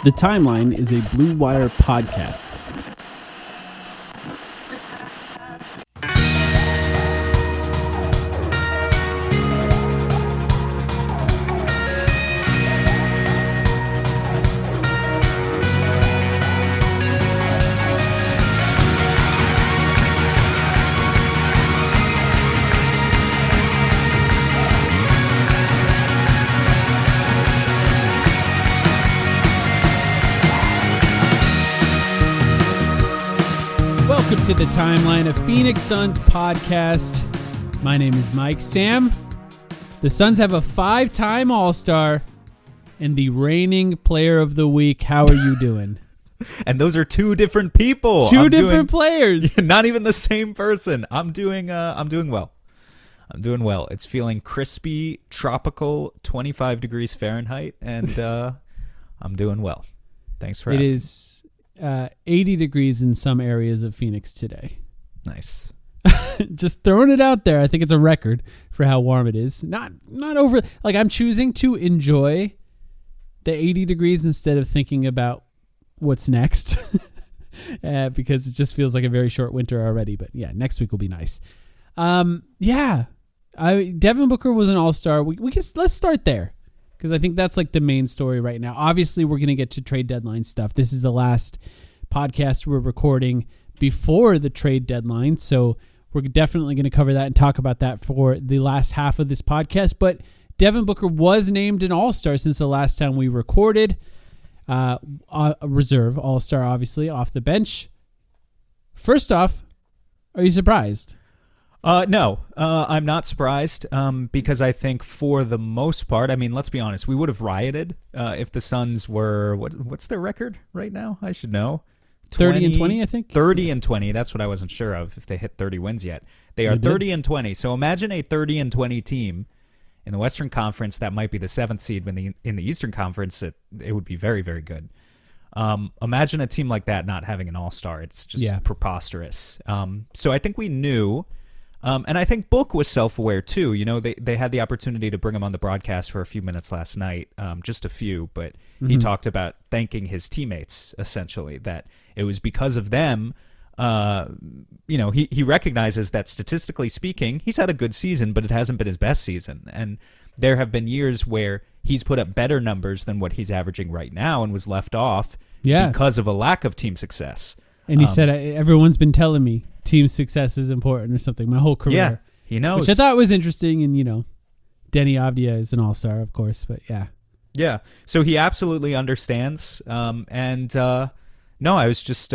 The Timeline is a Blue Wire podcast. Welcome to the Timeline, of Phoenix Suns podcast. My name is Mike. Sam, the Suns have a 5-time All-Star and the reigning Player of the Week. How are you doing? And those are two different people. Two different players. Not even the same person. I'm doing well. I'm doing well. It's feeling crispy, tropical, 25 degrees Fahrenheit, and I'm doing well. Thanks for asking. It is 80 degrees in some areas of Phoenix today. Nice. Just throwing it out there. I think it's a record for how warm it is. Not over. Like, I'm choosing to enjoy the 80 degrees instead of thinking about what's next because it just feels like a very short winter already. But yeah, next week will be nice. Devin Booker was an all-star. Let's start there because I think that's like the main story right now. Obviously, we're going to get to trade deadline stuff. This is the last podcast we're recording before the trade deadline, so we're definitely going to cover that and talk about that for the last half of this podcast. But Devin Booker was named an all-star since the last time we recorded. A reserve all-star, obviously, off the bench. First off, are you surprised? No, I'm not surprised because I think for the most part, I mean, let's be honest, we would have rioted if the Suns were, what's their record right now? I should know. 30 and 20, I think. 30 and 20. That's what I wasn't sure of, if they hit 30 wins yet. They are 30 and 20. So imagine a 30 and 20 team in the Western Conference. That might be the 7th seed. In the Eastern Conference, it would be very, very good. Imagine a team like that not having an all-star. It's just preposterous. So I think we knew, and I think Book was self-aware too. You know, they had the opportunity to bring him on the broadcast for a few minutes last night, just a few, but he talked about thanking his teammates, essentially, that it was because of them. He recognizes that statistically speaking, he's had a good season, but it hasn't been his best season. And there have been years where he's put up better numbers than what he's averaging right now and was left off because of a lack of team success. And he said, everyone's been telling me team success is important or something my whole career. Yeah, he knows. Which I thought was interesting. And, Denny Avdia is an all-star, of course, but yeah. Yeah, so he absolutely understands. No, I was just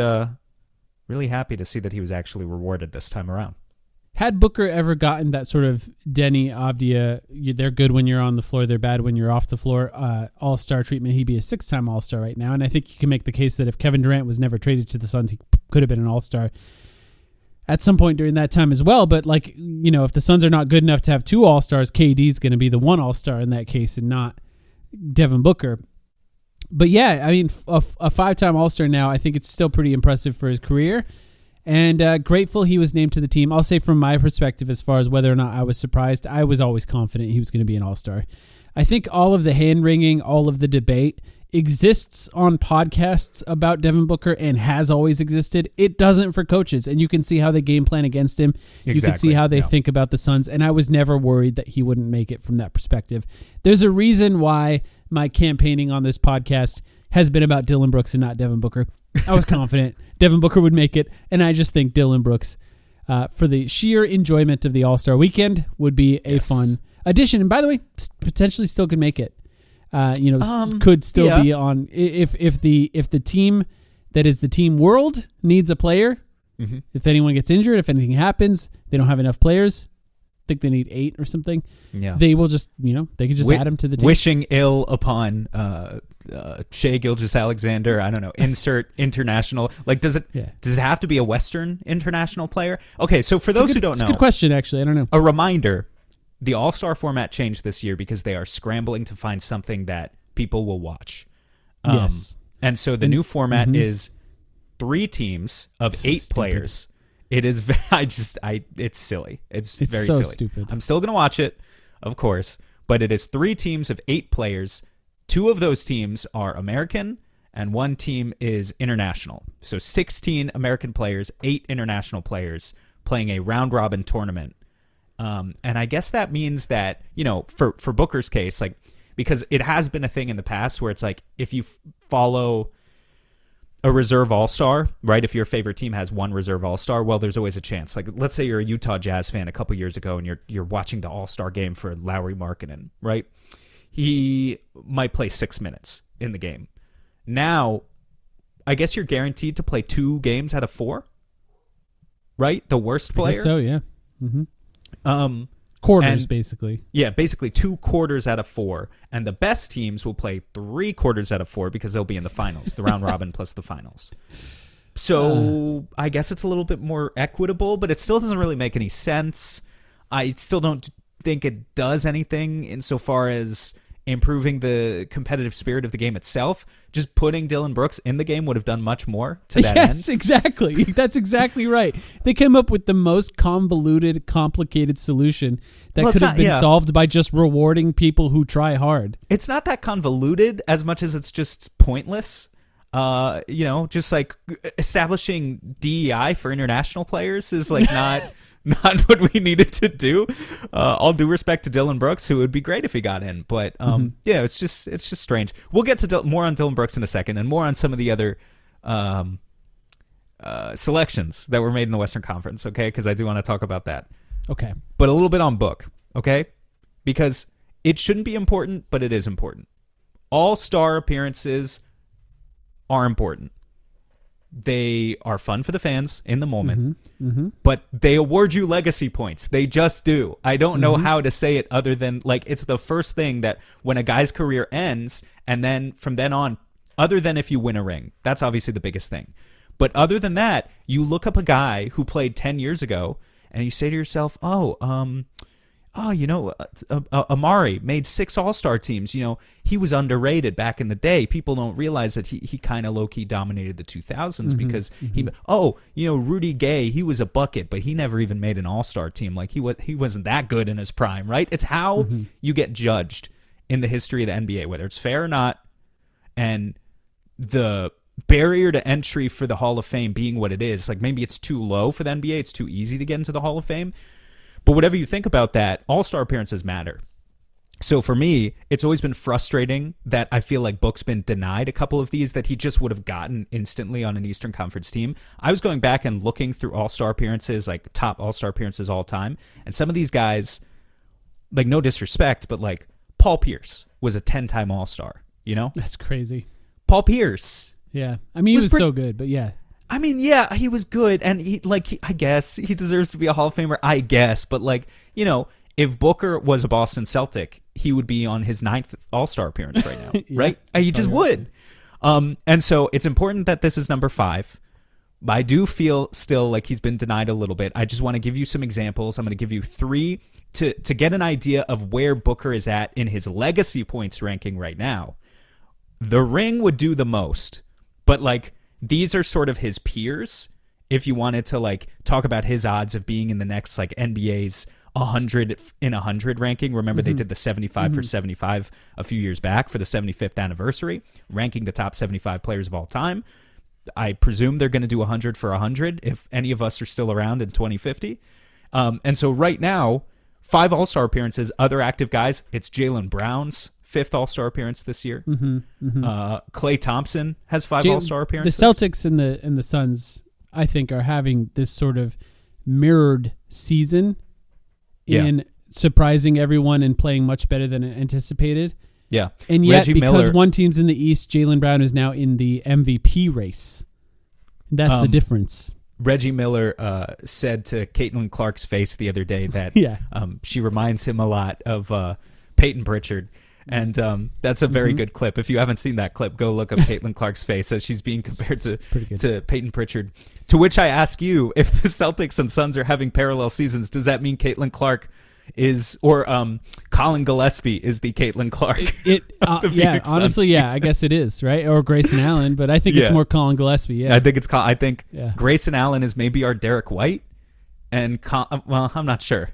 really happy to see that he was actually rewarded this time around. Had Booker ever gotten that sort of Denny Avdia, they're good when you're on the floor, they're bad when you're off the floor, all-star treatment, he'd be a 6-time all-star right now. And I think you can make the case that if Kevin Durant was never traded to the Suns, he could have been an all-star at some point during that time as well. But, if the Suns are not good enough to have 2 all-stars, KD's going to be the 1 all-star in that case and not Devin Booker. But yeah, I mean, a 5-time all-star now, I think it's still pretty impressive for his career. And grateful he was named to the team. I'll say from my perspective, as far as whether or not I was surprised, I was always confident he was going to be an all-star. I think all of the hand-wringing, all of the debate exists on podcasts about Devin Booker and has always existed. It doesn't for coaches, and you can see how they game plan against him. Exactly. You can see how they think about the Suns, and I was never worried that he wouldn't make it from that perspective. There's a reason why my campaigning on this podcast has been about Dillon Brooks and not Devin Booker. I was confident Devin Booker would make it, and I just think Dillon Brooks, for the sheer enjoyment of the All-Star weekend, would be a fun addition. And by the way, potentially still could make it. Could still be on if the team that is the Team World needs a player. Mm-hmm. If anyone gets injured, if anything happens, they don't have enough players. I think they need 8 or something. Yeah, they will just they could just add him to the team. Wishing ill upon Shai Gilgeous-Alexander. I don't know. Insert international. Like, does it have to be a Western international player? Okay, so for those who don't know, it's a good question. Actually, I don't know. A reminder. The All-Star format changed this year because they are scrambling to find something that people will watch. Yes. And so the new format is 3 teams of 8 players. It is, it's silly. It's very so silly. Stupid. I'm still going to watch it, of course, but it is 3 teams of 8 players. 2 of those teams are American, and one team is international. So 16 American players, 8 international players playing a round-robin tournament. And I guess that means that, for Booker's case, like, because it has been a thing in the past where it's like if you follow a reserve all-star, right? If your favorite team has one reserve all-star, well, there's always a chance. Like, let's say you're a Utah Jazz fan a couple years ago and you're watching the all-star game for Lauri Markkanen, right? He might play 6 minutes in the game. Now, I guess you're guaranteed to play 2 games out of 4, right? The worst player. I guess so, yeah. Mm-hmm. Quarters, basically. Yeah, basically 2 quarters out of 4. And the best teams will play 3 quarters out of 4 because they'll be in the finals, the round robin plus the finals. So I guess it's a little bit more equitable, but it still doesn't really make any sense. I still don't think it does anything insofar as improving the competitive spirit of the game itself. Just putting Dillon Brooks in the game would have done much more to that end. Yes, exactly. That's exactly right. They came up with the most convoluted, complicated solution that could have been solved by just rewarding people who try hard. It's not that convoluted as much as it's just pointless. Just like establishing DEI for international players is like not what we needed to do. All due respect to Dillon Brooks, who would be great if he got in, but yeah, it's just strange. We'll get to more on Dillon Brooks in a second, and more on some of the other selections that were made in the Western Conference. Okay, because I do want to talk about that. Okay, but a little bit on Book. Okay, because it shouldn't be important, but it is important. All-star appearances are important. They are fun for the fans in the moment, but they award you legacy points. They just do. I don't know how to say it other than, like, it's the first thing that when a guy's career ends, and then from then on, other than if you win a ring, that's obviously the biggest thing. But other than that, you look up a guy who played 10 years ago, and you say to yourself, Amari made 6 All-Star teams. He was underrated back in the day. People don't realize that he kind of low-key dominated the 2000s because Rudy Gay, he was a bucket, but he never even made an All-Star team. Like, he wasn't that good in his prime, right? It's how you get judged in the history of the NBA, whether it's fair or not, and the barrier to entry for the Hall of Fame being what it is. Like, maybe it's too low for the NBA. It's too easy to get into the Hall of Fame. But whatever you think about that, all-star appearances matter. So for me, it's always been frustrating that I feel like Book's been denied a couple of these that he just would have gotten instantly on an Eastern Conference team. I was going back and looking through all-star appearances, like top all-star appearances all time, and some of these guys, like, no disrespect, but like Paul Pierce was a 10-time all-star, That's crazy. Paul Pierce. Yeah. I mean, he was so good, but yeah. I mean, yeah, he was good, and I guess he deserves to be a Hall of Famer, I guess, but if Booker was a Boston Celtic, he would be on his 9th All-Star appearance right now, yeah, right? He just would. And so it's important that this is number 5. I do feel still like he's been denied a little bit. I just want to give you some examples. I'm going to give you 3 to get an idea of where Booker is at in his legacy points ranking right now. The ring would do the most, but these are sort of his peers. If you wanted to talk about his odds of being in the next NBA's 100 in 100 ranking. Remember they did the 75 for 75 a few years back for the 75th anniversary, ranking the top 75 players of all time. I presume they're going to do 100 for 100 if any of us are still around in 2050. And so right now, 5 All-Star appearances, other active guys. It's Jaylen Brown's 5th All-Star appearance this year. Klay Thompson has 5 All-Star appearances. The Celtics and the Suns, I think, are having this sort of mirrored season in surprising everyone and playing much better than anticipated. Yeah. And yet, Reggie because Miller, one team's in the East, Jaylen Brown is now in the MVP race. That's the difference. Reggie Miller said to Caitlin Clark's face the other day that she reminds him a lot of Peyton Pritchard. And that's a very good clip. If you haven't seen that clip, go look up Caitlin Clark's face as she's being compared to Peyton Pritchard. To which I ask you, if the Celtics and Suns are having parallel seasons, does that mean Caitlin Clark is, or Colin Gillespie is the Caitlin Clark? Honestly, I guess it is, right? Or Grayson Allen, but I think it's more Colin Gillespie. Yeah, I think Grayson Allen is maybe our Derek White, and I'm not sure.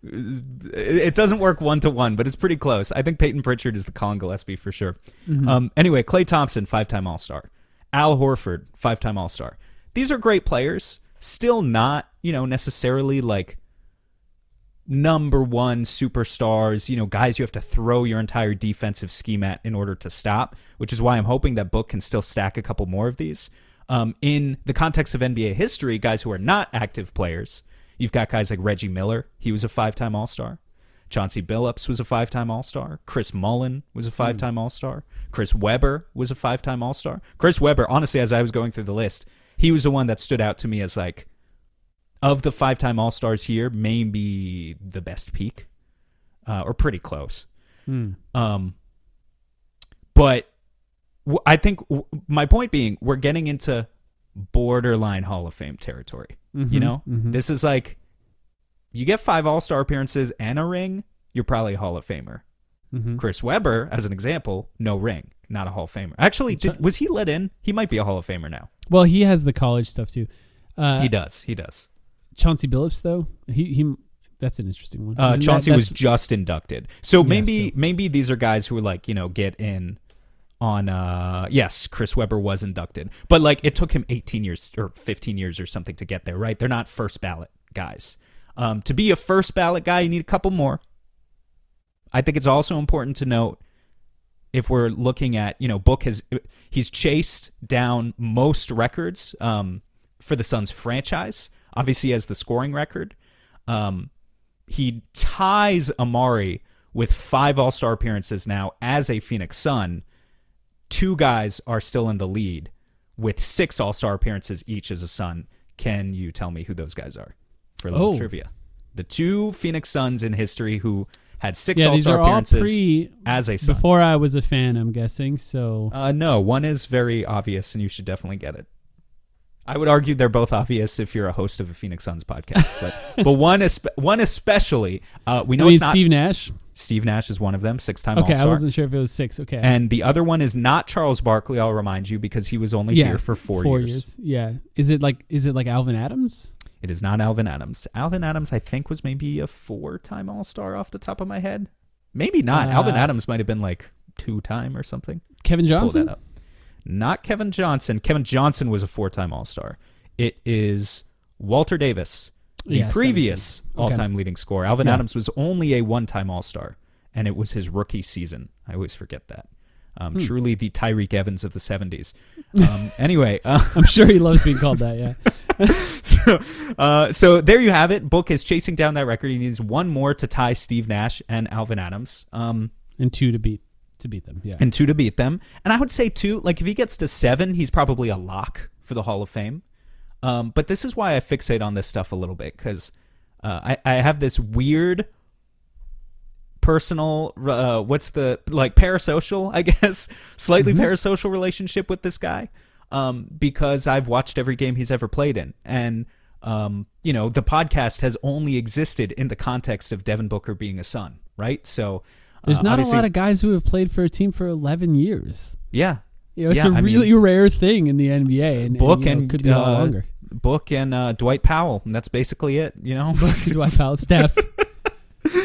It doesn't work 1-to-1, but it's pretty close. I think Peyton Pritchard is the Colin Gillespie for sure. Anyway, Klay Thompson, 5-time All-Star. Al Horford, 5-time All-Star. These are great players. Still not, necessarily like number one superstars, guys you have to throw your entire defensive scheme at in order to stop, which is why I'm hoping that Book can still stack a couple more of these. In the context of NBA history, guys who are not active players, you've got guys like Reggie Miller. He was a 5-time All-Star. Chauncey Billups was a 5-time All-Star. Chris Mullin was a 5-time All-Star. Chris Webber was a 5-time All-Star. Chris Webber, honestly, as I was going through the list, he was the one that stood out to me as like, of the 5-time All-Stars here, maybe the best peak, or pretty close. But I think my point being, we're getting into borderline Hall of Fame territory. This is like, you get 5 All-Star appearances and a ring, you're probably a Hall of Famer. Chris Webber, as an example, no ring, not a Hall of Famer. Actually, was he let in? He might be a Hall of Famer now. Well, he has the college stuff too. He does. Chauncey Billups, though, he that's an interesting one. Chauncey was just inducted, so maybe these are guys who are like get in on. Yes, Chris Webber was inducted, but like it took him 18 years or 15 years or something to get there. Right? They're not first ballot guys. To be a first ballot guy, you need a couple more. I think it's also important to note, if we're looking at Book he's chased down most records for the Suns franchise. Obviously, has the scoring record. He ties Amari with 5 All-Star appearances now as a Phoenix Sun. 2 guys are still in the lead with 6 All-Star appearances each as a Sun. Can you tell me who those guys are for a little trivia? The 2 Phoenix Suns in history who had 6 All-Star appearances as a Sun. Before I was a fan, I'm guessing. So no, one is very obvious, and you should definitely get it. I would argue they're both obvious if you're a host of a Phoenix Suns podcast, but one especially. We know it's not Steve Nash. Steve Nash is one of them, 6-time Okay, All-Star. I wasn't sure if it was 6. Okay, and the other one is not Charles Barkley. I'll remind you, because he was only here for 4 years. Yeah, is it like Alvin Adams? It is not Alvin Adams. Alvin Adams, I think, was maybe a 4-time All-Star off the top of my head. Maybe not. Alvin Adams might have been like 2-time or something. Kevin Johnson? Pull that up. Not Kevin Johnson. Kevin Johnson was a 4-time All-Star. It is Walter Davis, the previous all-time leading scorer. Alvin Adams was only a 1-time All-Star, and it was his rookie season. I always forget that. Truly the Tyreek Evans of the 70s. Anyway. I'm sure he loves being called that, yeah. So there you have it. Book is chasing down that record. He needs 1 more to tie Steve Nash and Alvin Adams. And 2 to beat them, yeah. And 2 to beat them. And I would say 2, like if he gets to 7, he's probably a lock for the Hall of Fame. But this is why I fixate on this stuff a little bit, because I have this weird personal, parasocial, I guess, slightly parasocial relationship with this guy, because I've watched every game he's ever played in. And, the podcast has only existed in the context of Devin Booker being a Sun, right? So there's not a lot of guys who have played for a team for 11 years. Yeah. It's a really rare thing in the NBA, and Book and could be a lot longer. Book and Dwight Powell, and that's basically it. Dwight Powell, Steph,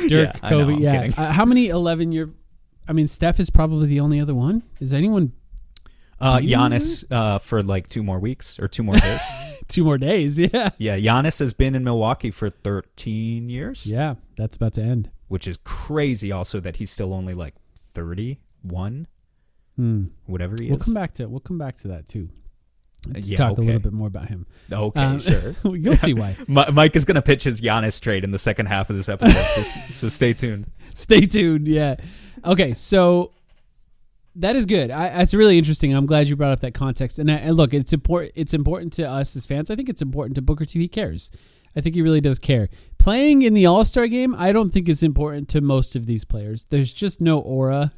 Dirk, Kobe. Yeah. How many 11-year? I mean, Steph is probably the only other one. Is anyone? Giannis for like 2 more weeks or 2 more days. 2 more days. Yeah. Yeah. Giannis has been in Milwaukee for 13 years. Yeah, that's about to end. Which is crazy. Also, that he's still only like 31. Whatever he is. We'll come back to that too. Let's talk a little bit more about him. Okay, sure. You'll see why. Mike is going to pitch his Giannis trade in the second half of this episode, so stay tuned. Stay tuned, yeah. Okay, so that is good. It's really interesting. I'm glad you brought up that context. And look, it's important to us as fans. I think it's important to Booker too. He cares. I think he really does care. Playing in the All-Star game, I don't think it's important to most of these players. There's just no aura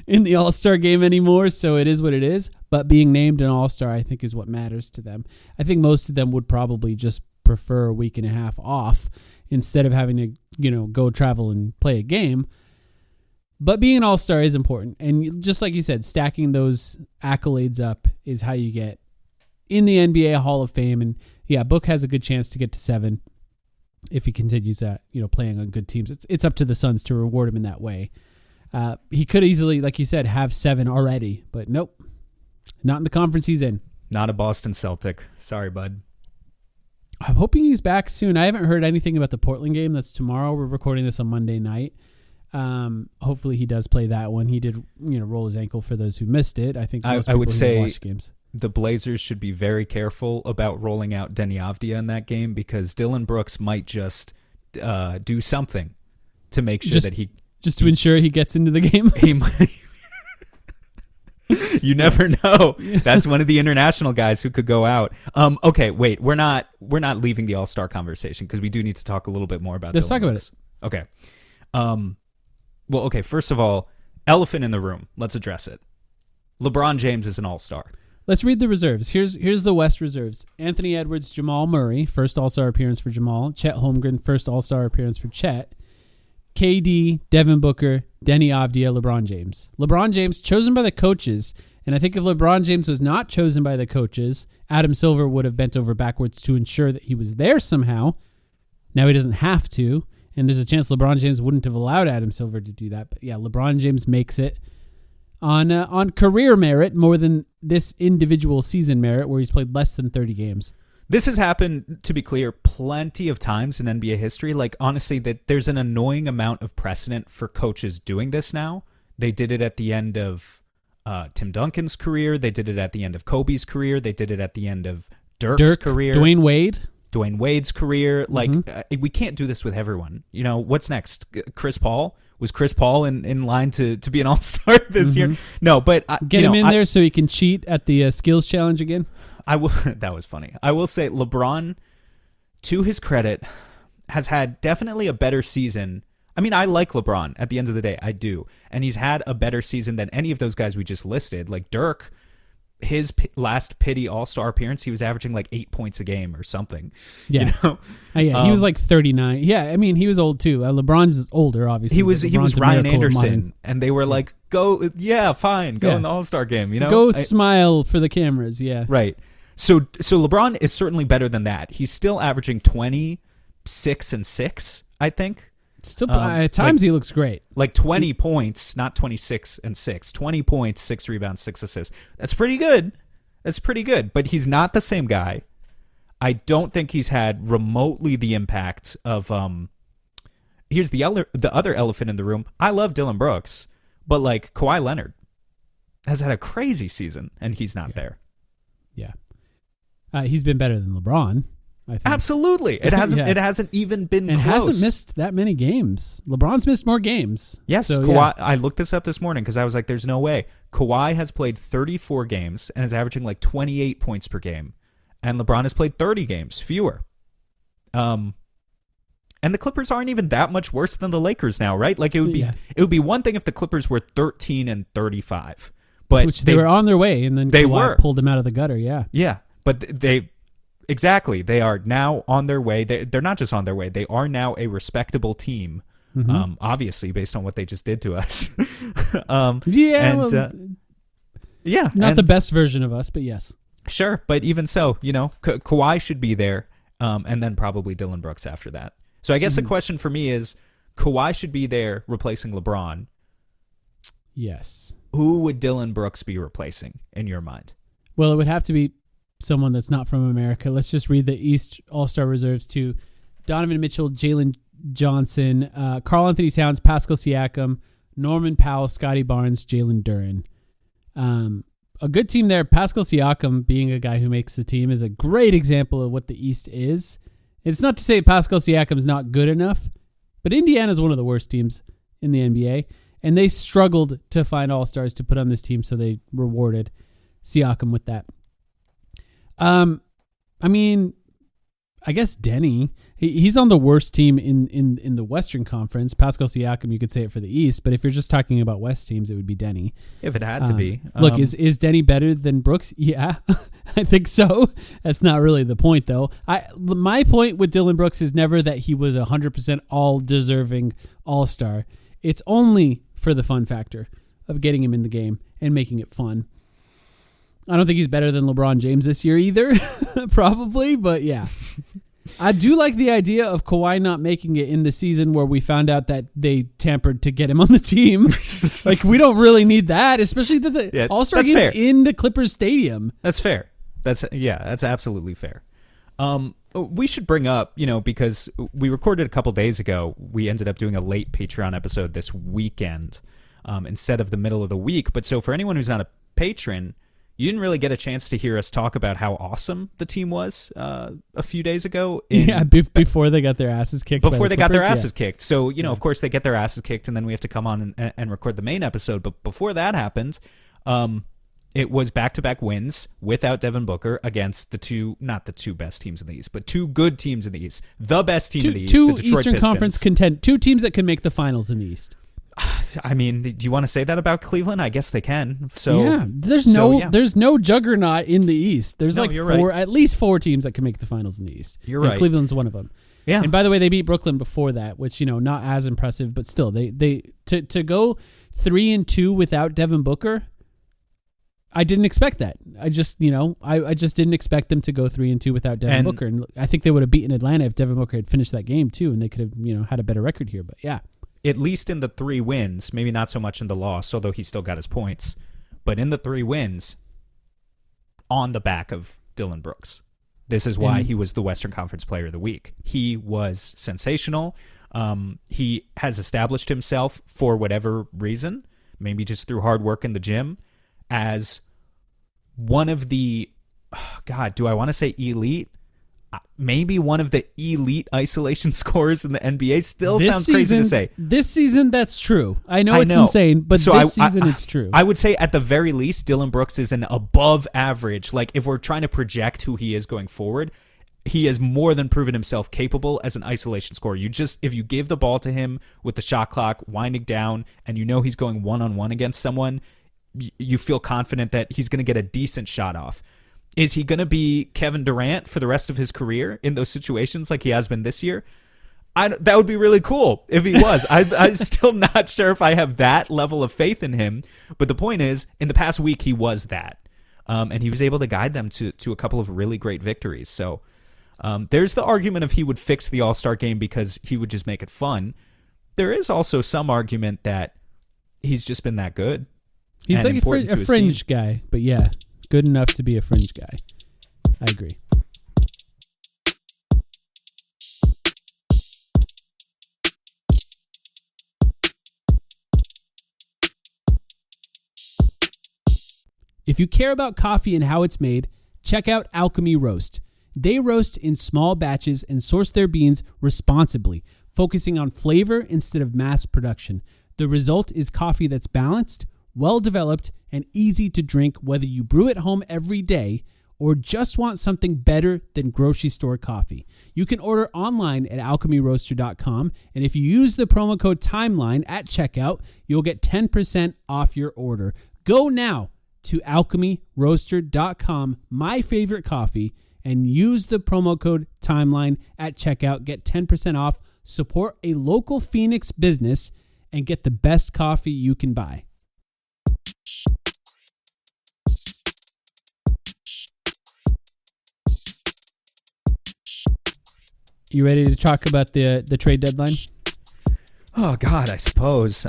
in the All-Star game anymore, so it is what it is. But being named an All-Star, I think, is what matters to them. I think most of them would probably just prefer a week and a half off instead of having to, go travel and play a game. But being an All-Star is important. And just like you said, stacking those accolades up is how you get in the NBA Hall of Fame. And yeah, Book has a good chance to get to 7 if he continues that, playing on good teams. It's up to the Suns to reward him in that way. He could easily, like you said, have 7 already, but nope, not in the conference he's in. Not a Boston Celtic. Sorry, bud. I'm hoping he's back soon. I haven't heard anything about the Portland game. That's tomorrow. We're recording this on Monday night. Hopefully he does play that one. He did, roll his ankle for those who missed it. I think most I would people who say watch games. The Blazers should be very careful about rolling out Denny Avdia in that game because Dylan Brooks might just do something to make sure that just to ensure he gets into the game. He might. You never know. That's one of the international guys who could go out. Okay, wait. We're not leaving the All-Star conversation because we do need to talk a little bit more about. Let's Dylan talk Brooks. about it. Okay. Well, okay. First of all, elephant in the room. Let's address it. LeBron James is an All-Star. Let's read the reserves. Here's the West reserves. Anthony Edwards, Jamal Murray, first All-Star appearance for Jamal. Chet Holmgren, first All-Star appearance for Chet. KD, Devin Booker, Denny Avdia, LeBron James. LeBron James chosen by the coaches, and I think if LeBron James was not chosen by the coaches, Adam Silver would have bent over backwards to ensure that he was there somehow. Now he doesn't have to, and there's a chance LeBron James wouldn't have allowed Adam Silver to do that. But yeah, LeBron James makes it on career merit more than this individual season merit where he's played less than 30 games. This has happened, to be clear, plenty of times in NBA history. Like, honestly, that there's an annoying amount of precedent for coaches doing this now. They did it at the end of Tim Duncan's career. They did it at the end of Kobe's career. They did it at the end of Dirk's career. Dwayne Wade's career. Like, we can't do this with everyone. What's next? Chris Paul? Was Chris Paul in line to be an All-Star this year? No, but get him in there so he can cheat at the skills challenge again. I will. That was funny. I will say LeBron, to his credit, has had definitely a better season. I mean, I like LeBron at the end of the day. I do. And he's had a better season than any of those guys we just listed. Like Dirk, his last pity All-Star appearance, he was averaging like 8 points a game or something. Yeah. He was like 39. Yeah, I mean, he was old too. LeBron's older, obviously. He was Ryan Anderson. And they were like, go, fine. Go in the All-Star game, Go smile for the cameras, yeah. Right. So LeBron is certainly better than that. He's still averaging 26 and 6, I think. Still, at times he looks great. Like 20 points, not 26 and 6. 20 points, 6 rebounds, 6 assists. That's pretty good. But he's not the same guy. I don't think he's had remotely the impact of. Here's the other elephant in the room. I love Dylan Brooks, but like Kawhi Leonard has had a crazy season, and he's not there. Yeah. He's been better than LeBron, I think. Absolutely. It hasn't It hasn't even been close. Hasn't missed that many games. LeBron's missed more games. Yes, so, Kawhi, I looked this up this morning because I was like, there's no way. Kawhi has played 34 games and is averaging like 28 points per game. And LeBron has played 30 games, fewer. And the Clippers aren't even that much worse than the Lakers now, right? Like it would be one thing if the Clippers were 13 and 35. But which they were on their way, and then Kawhi pulled them out of the gutter, yeah. Yeah. But they are now on their way. They're not just on their way. They are now a respectable team, obviously, based on what they just did to us. Not the best version of us, but yes. Sure, but even so, Kawhi should be there, and then probably Dylan Brooks after that. So I guess the question for me is, Kawhi should be there replacing LeBron. Yes. Who would Dylan Brooks be replacing, in your mind? Well, it would have to be someone that's not from America. Let's just read the East All-Star reserves to Donovan Mitchell, Jalen Johnson, Karl Anthony Towns, Pascal Siakam, Norman Powell, Scotty Barnes, Jalen Duren. A good team there. Pascal Siakam being a guy who makes the team is a great example of what the East is. It's not to say Pascal Siakam's not good enough, but Indiana's one of the worst teams in the NBA, and they struggled to find All-Stars to put on this team, so they rewarded Siakam with that. I mean, I guess Denny, he's on the worst team in the Western Conference. Pascal Siakam, you could say it for the East, but if you're just talking about West teams, it would be Denny. If it had to be. Look, is Denny better than Brooks? Yeah, I think so. That's not really the point, though. My point with Dylan Brooks is never that he was 100% all-deserving All-Star. It's only for the fun factor of getting him in the game and making it fun. I don't think he's better than LeBron James this year either, probably, but yeah. I do like the idea of Kawhi not making it in the season where we found out that they tampered to get him on the team. Like, we don't really need that, especially the All-Star game's in the Clippers stadium. That's fair. That's absolutely fair. We should bring up, because we recorded a couple days ago, we ended up doing a late Patreon episode this weekend instead of the middle of the week. But so for anyone who's not a patron, you didn't really get a chance to hear us talk about how awesome the team was a few days ago. Before they got their asses kicked. Before they got their asses kicked. So, of course, they get their asses kicked, and then we have to come on and record the main episode. But before that happened, it was back-to-back wins without Devin Booker against not the two best teams in the East, but two good teams in the East. The best team in the East, the Detroit Eastern Pistons. Conference two teams that can make the finals in the East. I mean, do you want to say that about Cleveland? I guess they can. So yeah, there's no juggernaut in the East. There's at least four teams that can make the finals in the East. You're right. Cleveland's one of them. Yeah. And by the way, they beat Brooklyn before that, which not as impressive, but still, they to go 3-2 without Devin Booker. I didn't expect that. I just didn't expect them to go 3-2 without Devin Booker, and I think they would have beaten Atlanta if Devin Booker had finished that game too, and they could have had a better record here. But yeah. At least in the 3 wins, maybe not so much in the loss, although he still got his points. But in the 3 wins, on the back of Dillon Brooks. This is why he was the Western Conference Player of the Week. He was sensational. He has established himself, for whatever reason, maybe just through hard work in the gym, as one of the, do I want to say elite? Maybe one of the elite isolation scorers in the NBA. Still sounds crazy to say. This season, that's true. I know it's insane, but this season it's true. I would say at the very least, Dillon Brooks is an above average. Like, if we're trying to project who he is going forward, he has more than proven himself capable as an isolation scorer. If you give the ball to him with the shot clock winding down and he's going one-on-one against someone, you feel confident that he's going to get a decent shot off. Is he going to be Kevin Durant for the rest of his career in those situations like he has been this year? That would be really cool if he was. I'm still not sure if I have that level of faith in him. But the point is, in the past week, he was that. And he was able to guide them to a couple of really great victories. So there's the argument of he would fix the All-Star game because he would just make it fun. There is also some argument that he's just been that good. He's like a fringe guy, but yeah. Good enough to be a fringe guy. I agree. If you care about coffee and how it's made, check out Alchemy Roast. They roast in small batches and source their beans responsibly, focusing on flavor instead of mass production. The result is coffee that's balanced, well-developed, and easy to drink, whether you brew at home every day or just want something better than grocery store coffee. You can order online at alchemyroaster.com, and if you use the promo code TIMELINE at checkout, you'll get 10% off your order. Go now to alchemyroaster.com, my favorite coffee, and use the promo code TIMELINE at checkout. Get 10% off, support a local Phoenix business, and get the best coffee you can buy. You ready to talk about the trade deadline? Oh God, I suppose.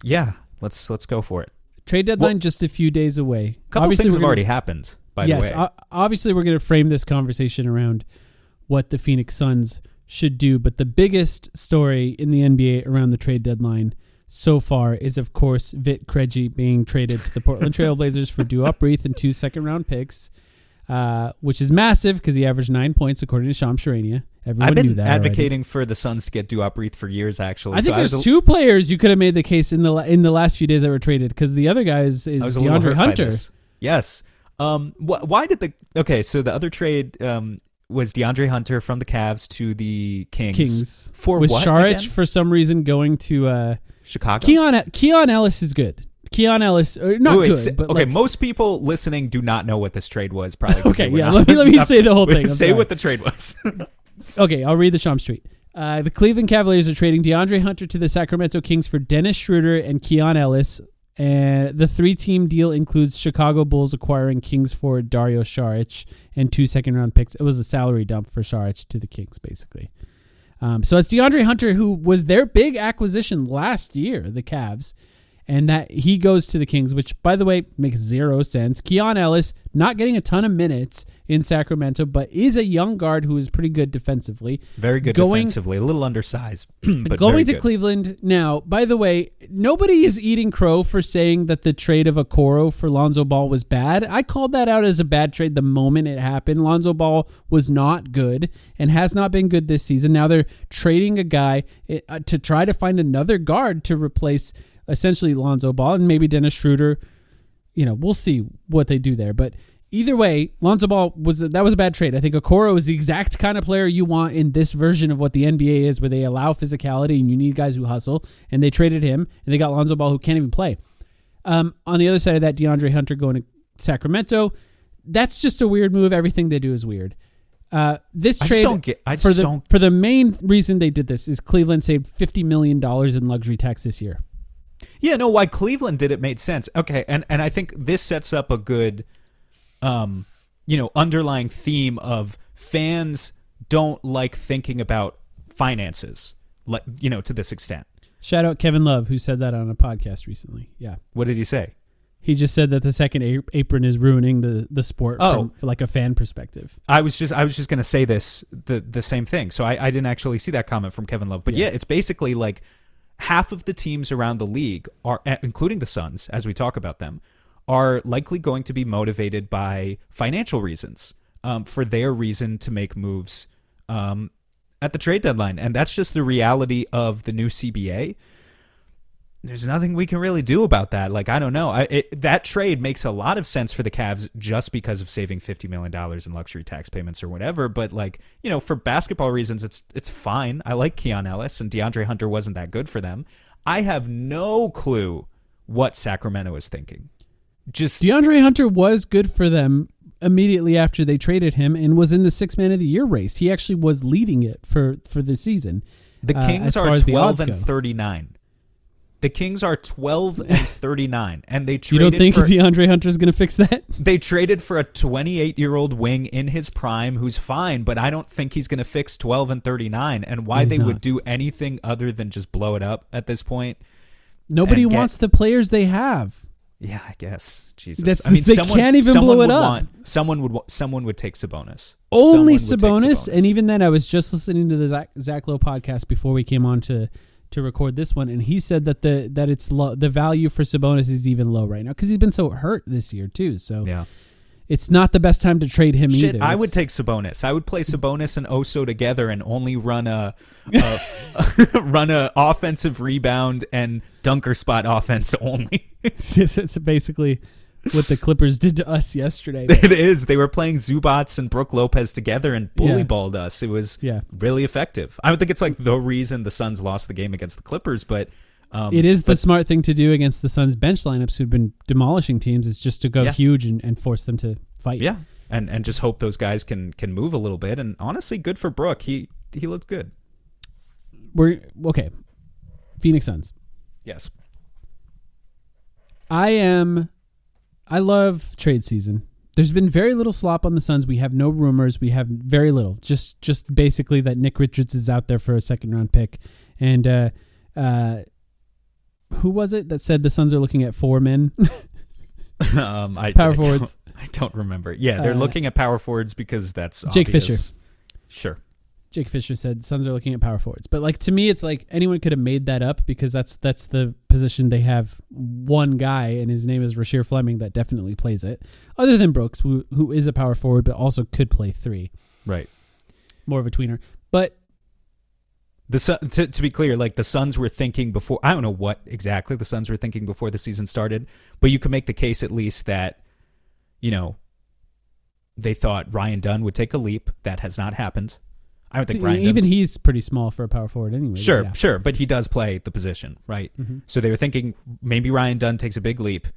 Yeah, let's go for it. Trade deadline just a few days away. A couple things have already happened, by the way. Yes, obviously we're going to frame this conversation around what the Phoenix Suns should do, but the biggest story in the NBA around the trade deadline so far is, of course, Vit Krejci being traded to the Portland Trail Blazers for Duop Reath and 2 second-round picks. Which is massive because he averaged 9 points according to Shams Charania. Everyone knew that. I've been advocating already for the Suns to get Duop Reath for years. Actually, I think there's 2 players you could have made the case in the last few days that were traded because the other guy is DeAndre Hunter. Yes. Why did so the other trade was DeAndre Hunter from the Cavs to the Kings for with what? Saric Again? for some reason going to Chicago. Keon Ellis is good. Keon Ellis, but most people listening do not know what this trade was. Probably. Okay, yeah. Let me say the whole thing. Say what the trade was. Okay, I'll read the Shams tweet. The Cleveland Cavaliers are trading DeAndre Hunter to the Sacramento Kings for Dennis Schroeder and Keon Ellis. And the 3-team deal includes Chicago Bulls acquiring Kings forward Dario Saric and 2 second-round picks. It was a salary dump for Saric to the Kings, basically. So it's DeAndre Hunter, who was their big acquisition last year, the Cavs. and that he goes to the Kings, which, by the way, makes zero sense. Keon Ellis not getting a ton of minutes in Sacramento, but is a young guard who is pretty good defensively. Very good defensively, a little undersized, but going to good. Cleveland now. By the way, nobody is eating crow for saying that the trade of Okoro for Lonzo Ball was bad. I called that out as a bad trade the moment it happened. Lonzo Ball was not good and has not been good this season. Now they're trading a guy to try to find another guard to replace essentially Lonzo Ball, and maybe Dennis Schroeder. We'll see what they do there. But either way, Lonzo Ball was a bad trade. I think Okoro is the exact kind of player you want in this version of what the NBA is, where they allow physicality and you need guys who hustle. And they traded him, and they got Lonzo Ball, who can't even play. On the other side of that, DeAndre Hunter going to Sacramento. That's just a weird move. Everything they do is weird. This trade, for the main reason they did this is Cleveland saved $50 million in luxury tax this year. Yeah, no, why Cleveland did it made sense. Okay, and I think this sets up a good, underlying theme of fans don't like thinking about finances, to this extent. Shout out Kevin Love, who said that on a podcast recently. Yeah. What did he say? He just said that the second apron is ruining the sport from like a fan perspective. I was just going to say the same thing. So I didn't actually see that comment from Kevin Love, but yeah, it's basically like half of the teams around the league are, including the Suns, as we talk about them, are likely going to be motivated by financial reasons, for their reason to make moves at the trade deadline. And that's just the reality of the new CBA. There's nothing we can really do about that. Like, I don't know. That trade makes a lot of sense for the Cavs just because of saving $50 million in luxury tax payments or whatever. But, for basketball reasons, it's fine. I like Keon Ellis, and DeAndre Hunter wasn't that good for them. I have no clue what Sacramento is thinking. DeAndre Hunter was good for them immediately after they traded him and was in the Sixth Man of the Year race. He actually was leading it for the season. The Kings are 12 and 39. The Kings are 12 and 39, and they traded. You don't think DeAndre Hunter is going to fix that? They traded for a 28-year-old wing in his prime who's fine, but I don't think he's going to fix 12 and 39. And why they would do anything other than just blow it up at this point? Nobody wants the players they have. Yeah, I guess. Jesus, they can't even blow it up. Someone would take Sabonis. Only Sabonis, and even then, I was just listening to the Zach Lowe podcast before we came on to record this one, and he said that it's low, the value for Sabonis is even low right now because he's been so hurt this year too. So yeah, it's not the best time to trade him either. I would take Sabonis. I would play Sabonis and Oso together and only run a offensive rebound and dunker spot offense only. It's basically what the Clippers did to us yesterday. It is. They were playing Zubats and Brook Lopez together and bullyballed us. It was really effective. I don't think it's like the reason the Suns lost the game against the Clippers, but it is the smart thing to do against the Suns bench lineups who've been demolishing teams, is just to go huge and force them to fight. Yeah, and just hope those guys can move a little bit. And honestly, good for Brook. He looked good. We're okay. Phoenix Suns. Yes. I love trade season. There's been very little slop on the Suns. We have no rumors. We have very little. Just basically that Nick Richards is out there for a second round pick. And who was it that said the Suns are looking at 4 men? Power forwards. I don't remember. Yeah, they're looking at power forwards because that's Jake obvious. Fisher. Sure. Jake Fisher said Suns are looking at power forwards. But to me, it's like anyone could have made that up because that's the position they have one guy, and his name is Rasheer Fleming, that definitely plays it. Other than Brooks, who is a power forward but also could play 3. Right. More of a tweener. But to be clear, the Suns were thinking before, I don't know what exactly the Suns were thinking before the season started, but you can make the case at least that, they thought Ryan Dunn would take a leap. That has not happened. I don't think Ryan even he's pretty small for a power forward anyway. Sure, but he does play the position, right? Mm-hmm. So they were thinking maybe Ryan Dunn takes a big leap.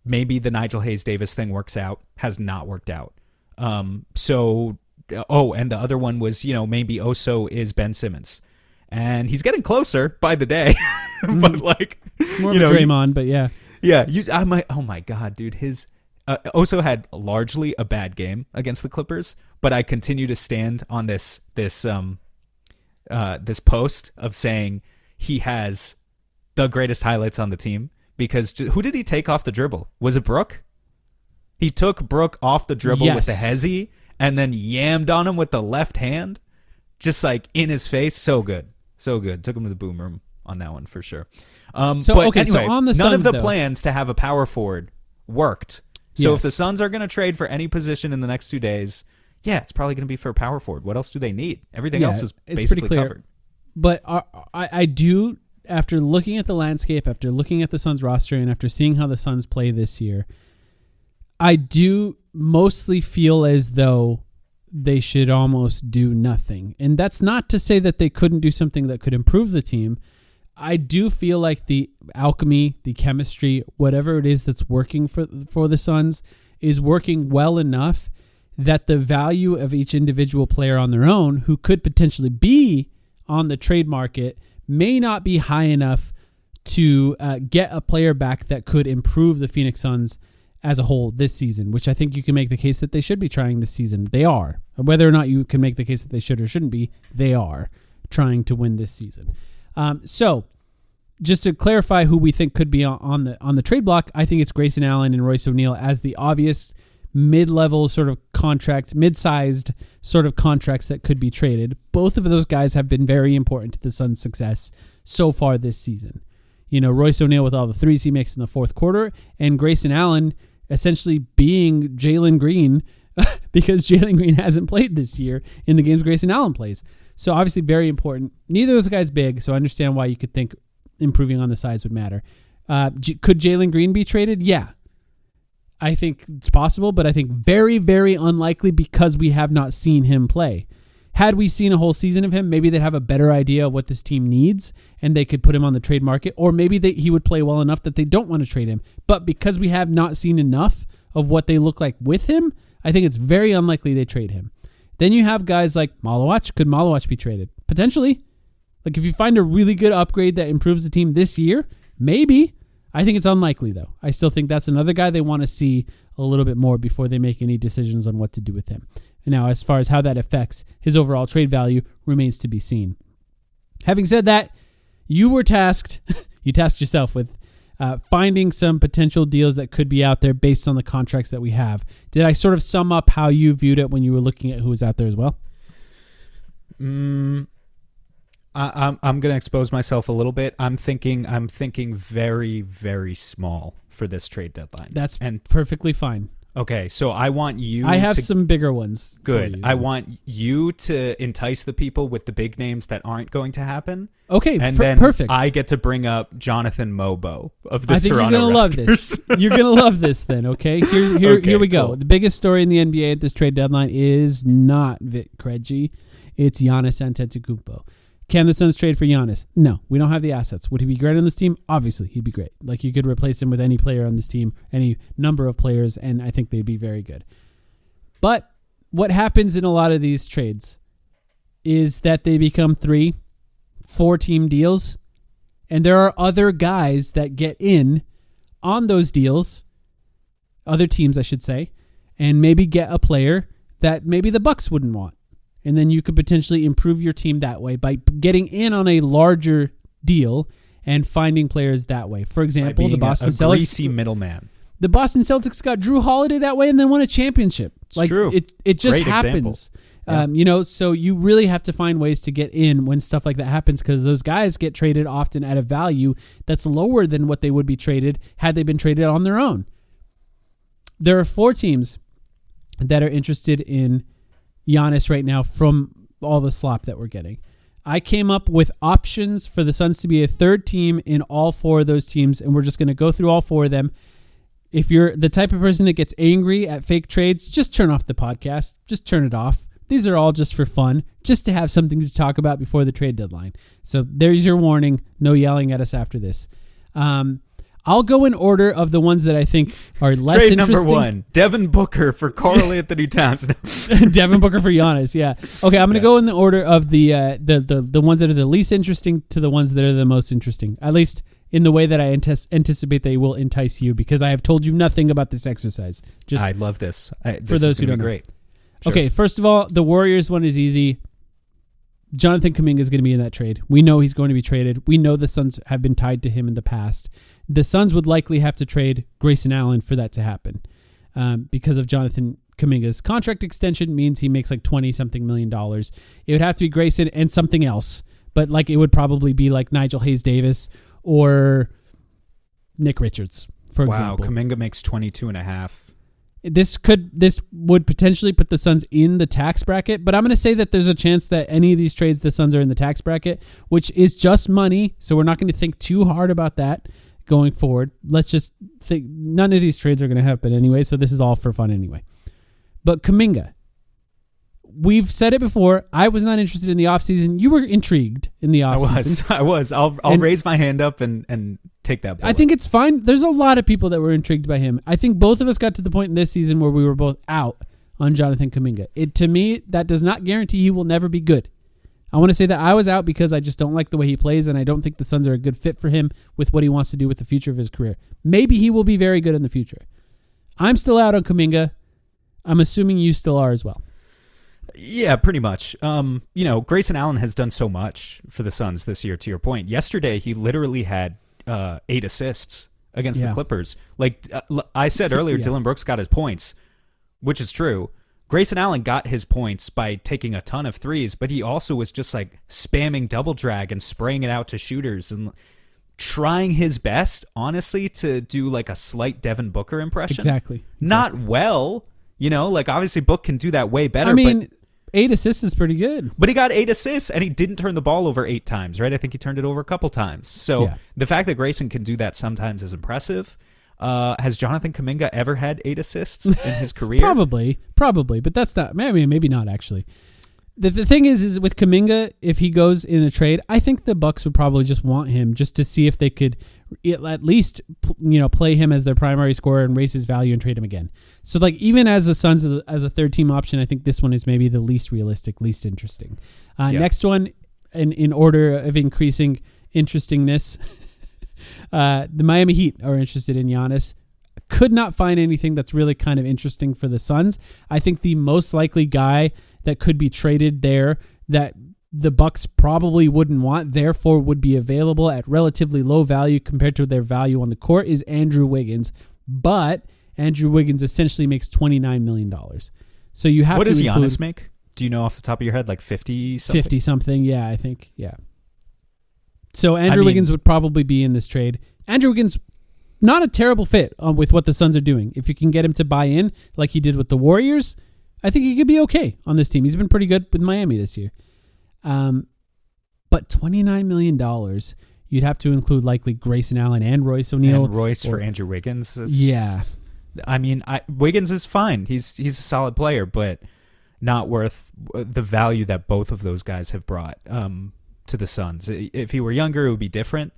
Maybe the Nigel Hayes-Davis thing works out. Has not worked out. And the other one was, maybe Oso is Ben Simmons. And he's getting closer by the day. But more of a Draymond, but yeah. Yeah, oh my God, dude, his Oso had largely a bad game against the Clippers, but I continue to stand on this post of saying he has the greatest highlights on the team because who did he take off the dribble? Was it Brook? He took Brook off the dribble with the hezzy and then yammed on him with the left hand, just like in his face. So good. So good. Took him to the boom room on that one for sure. So on the Suns, none of the though, plans to have a power forward worked. So Yes. if the Suns are going to trade for any position in the next 2 days, yeah, it's probably going to be for a power forward. What else do they need? Everything else is it's basically pretty clear. covered. But I do, after looking at the landscape, after looking at the Suns roster, and after seeing how the Suns play this year, I do mostly feel as though they should almost do nothing. And that's not to say that they couldn't do something that could improve the team. I do feel like the alchemy, the chemistry, whatever it is that's working for the Suns is working well enough that the value of each individual player on their own, who could potentially be on the trade market, may not be high enough to get a player back that could improve the Phoenix Suns as a whole this season, which I think you can make the case that they should be trying this season. They are. Whether or not you can make the case that they should or shouldn't be, they are trying to win this season. So just to clarify who we think could be on the trade block, I think it's Grayson Allen and Royce O'Neal as the obvious mid-level sort of contract, mid-sized sort of contracts that could be traded. Both of those guys have been very important to the Suns' success so far this season. You know, Royce O'Neal with all the threes he makes in the fourth quarter, and Grayson Allen essentially being Jalen Green because Jalen Green hasn't played this year in the games Grayson Allen plays. So obviously very important. Neither of those guys big, so I understand why you could think improving on the size would matter. Could Jalen Green be traded? Yeah. I think it's possible, but I think very, very unlikely because we have not seen him play. Had we seen a whole season of him, maybe they'd have a better idea of what this team needs and they could put him on the trade market, or maybe he would play well enough that they don't want to trade him. But because we have not seen enough of what they look like with him, I think it's very unlikely they trade him. Then you have guys like Malawach. Could Malawach be traded? Potentially. Like if you find a really good upgrade that improves the team this year, maybe. I think it's unlikely, though. I still think that's another guy they want to see a little bit more before they make any decisions on what to do with him. Now, as far as how that affects his overall trade value remains to be seen. Having said that, you were tasked, you tasked yourself with finding some potential deals that could be out there based on the contracts that we have. Did I sort of sum up how you viewed it when you were looking at who was out there as well? I'm going to expose myself a little bit. I'm thinking very, very small for this trade deadline. That's perfectly fine. Okay, so I want you I have some bigger ones. Good. I want you to entice the people with the big names that aren't going to happen. Okay, and then perfect. I get to bring up Jonathan Mobo of the I think Toronto you're going to love Raptors. this. You're going to love this then, okay? Here we go. Cool. The biggest story in the NBA at this trade deadline is not Vic Krejci. It's Giannis Antetokounmpo. Can the Suns trade for Giannis? No, we don't have the assets. Would he be great on this team? Obviously, he'd be great. Like, you could replace him with any player on this team, any number of players, and I think they'd be very good. But what happens in a lot of these trades is that they become 3-4 team deals, and there are other guys that get in on those deals, other teams, I should say, and maybe get a player that maybe the Bucks wouldn't want. And then you could potentially improve your team that way by getting in on a larger deal and finding players that way. For example, the Boston Celtics. Greasy middleman. The Boston Celtics got Drew Holiday that way and then won a championship. It's true. It just Great happens. example. So you really have to find ways to get in when stuff like that happens, because those guys get traded often at a value that's lower than what they would be traded had they been traded on their own. There are 4 teams that are interested in Giannis right now from all the slop that we're getting. I came up with options for the Suns to be a third team in all 4 of those teams, and we're just going to go through all 4 of them. If you're the type of person that gets angry at fake trades, just turn off the podcast. Just turn it off. These are all just for fun, just to have something to talk about before the trade deadline. So there's your warning. No yelling at us after this. I'll go in order of the ones that I think are less Trade interesting. number 1, Devin Booker for Karl Anthony Towns. Devin Booker for Giannis, yeah. Okay, I'm going to go in the order of the ones that are the least interesting to the ones that are the most interesting, at least in the way that I anticipate they will entice you, because I have told you nothing about this exercise. Just I love this. for those who don't know. Great. Sure. Okay, first of all, the Warriors one is easy. Jonathan Kuminga is going to be in that trade. We know he's going to be traded. We know the Suns have been tied to him in the past. The Suns would likely have to trade Grayson Allen for that to happen because of Jonathan Kuminga's contract extension means he makes like $20-something million. It would have to be Grayson and something else, but like it would probably be like Nigel Hayes-Davis or Nick Richards, for example. Wow, Kuminga makes 22.5. This would potentially put the Suns in the tax bracket, but I'm going to say that there's a chance that any of these trades, the Suns are in the tax bracket, which is just money. So we're not going to think too hard about that going forward. Let's just think none of these trades are going to happen anyway. So this is all for fun anyway. But Kuminga, we've said it before. I was not interested in the offseason. You were intrigued in the offseason. I was. I'll raise my hand up and take that bullet. I think it's fine. There's a lot of people that were intrigued by him. I think both of us got to the point in this season where we were both out on Jonathan Kuminga. To me, that does not guarantee he will never be good. I want to say that I was out because I just don't like the way he plays, and I don't think the Suns are a good fit for him with what he wants to do with the future of his career. Maybe he will be very good in the future. I'm still out on Kuminga. I'm assuming you still are as well. Yeah, pretty much. Grayson Allen has done so much for the Suns this year, to your point. Yesterday, he literally had 8 assists against the Clippers. Like I said earlier, Dillon Brooks got his points, which is true. Grayson Allen got his points by taking a ton of threes, but he also was just like spamming double drag and spraying it out to shooters and trying his best, honestly, to do like a slight Devin Booker impression. Exactly. Not well, like obviously Book can do that way better. I mean, 8 assists is pretty good. But he got 8 assists, and he didn't turn the ball over 8 times, right? I think he turned it over a couple times. So the fact that Grayson can do that sometimes is impressive. Has Jonathan Kuminga ever had 8 assists in his career? Probably, but that's not. Maybe not actually. The thing is with Kuminga, if he goes in a trade, I think the Bucks would probably just want him just to see if they could at least play him as their primary scorer and raise his value and trade him again. So like even as the Suns as a third team option, I think this one is maybe the least realistic, least interesting. Next one, in order of increasing interestingness. The Miami Heat are interested in Giannis. Could not find anything that's really kind of interesting for the Suns. I think the most likely guy that could be traded there that the Bucks probably wouldn't want, therefore would be available at relatively low value compared to their value on the court, is Andrew Wiggins. But Andrew Wiggins essentially makes $29 million. So you have what to does include, Giannis make? Do you know off the top of your head, like 50 something? 50 something, yeah, I think, yeah. So Andrew Wiggins would probably be in this trade. Andrew Wiggins, not a terrible fit with what the Suns are doing. If you can get him to buy in like he did with the Warriors, I think he could be okay on this team. He's been pretty good with Miami this year. But $29 million, you'd have to include likely Grayson Allen and Royce O'Neal. And Royce for Andrew Wiggins. Yeah. I mean, Wiggins is fine. He's a solid player, but not worth the value that both of those guys have brought to the Suns. If he were younger, it would be different.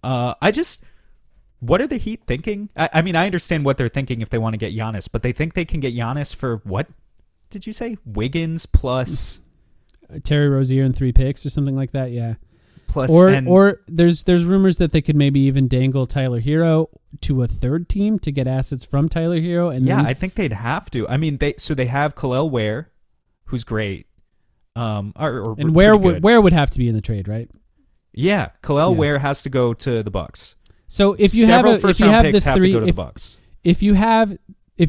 What are the Heat thinking? I mean, I understand what they're thinking if they want to get Giannis, but they think they can get Giannis for what did you say? Wiggins plus Terry Rozier and 3 picks or something like that, yeah. Plus or there's rumors that they could maybe even dangle Tyler Hero to a third team to get assets from Tyler Hero. And yeah, I think they'd have to. I mean, they have Khalil Ware, who's great. And Ware would have to be in the trade, right? Yeah, Khalil Ware has to go to the Bucks. So if you Several have first-round the picks have three, to go to the Bucks. If you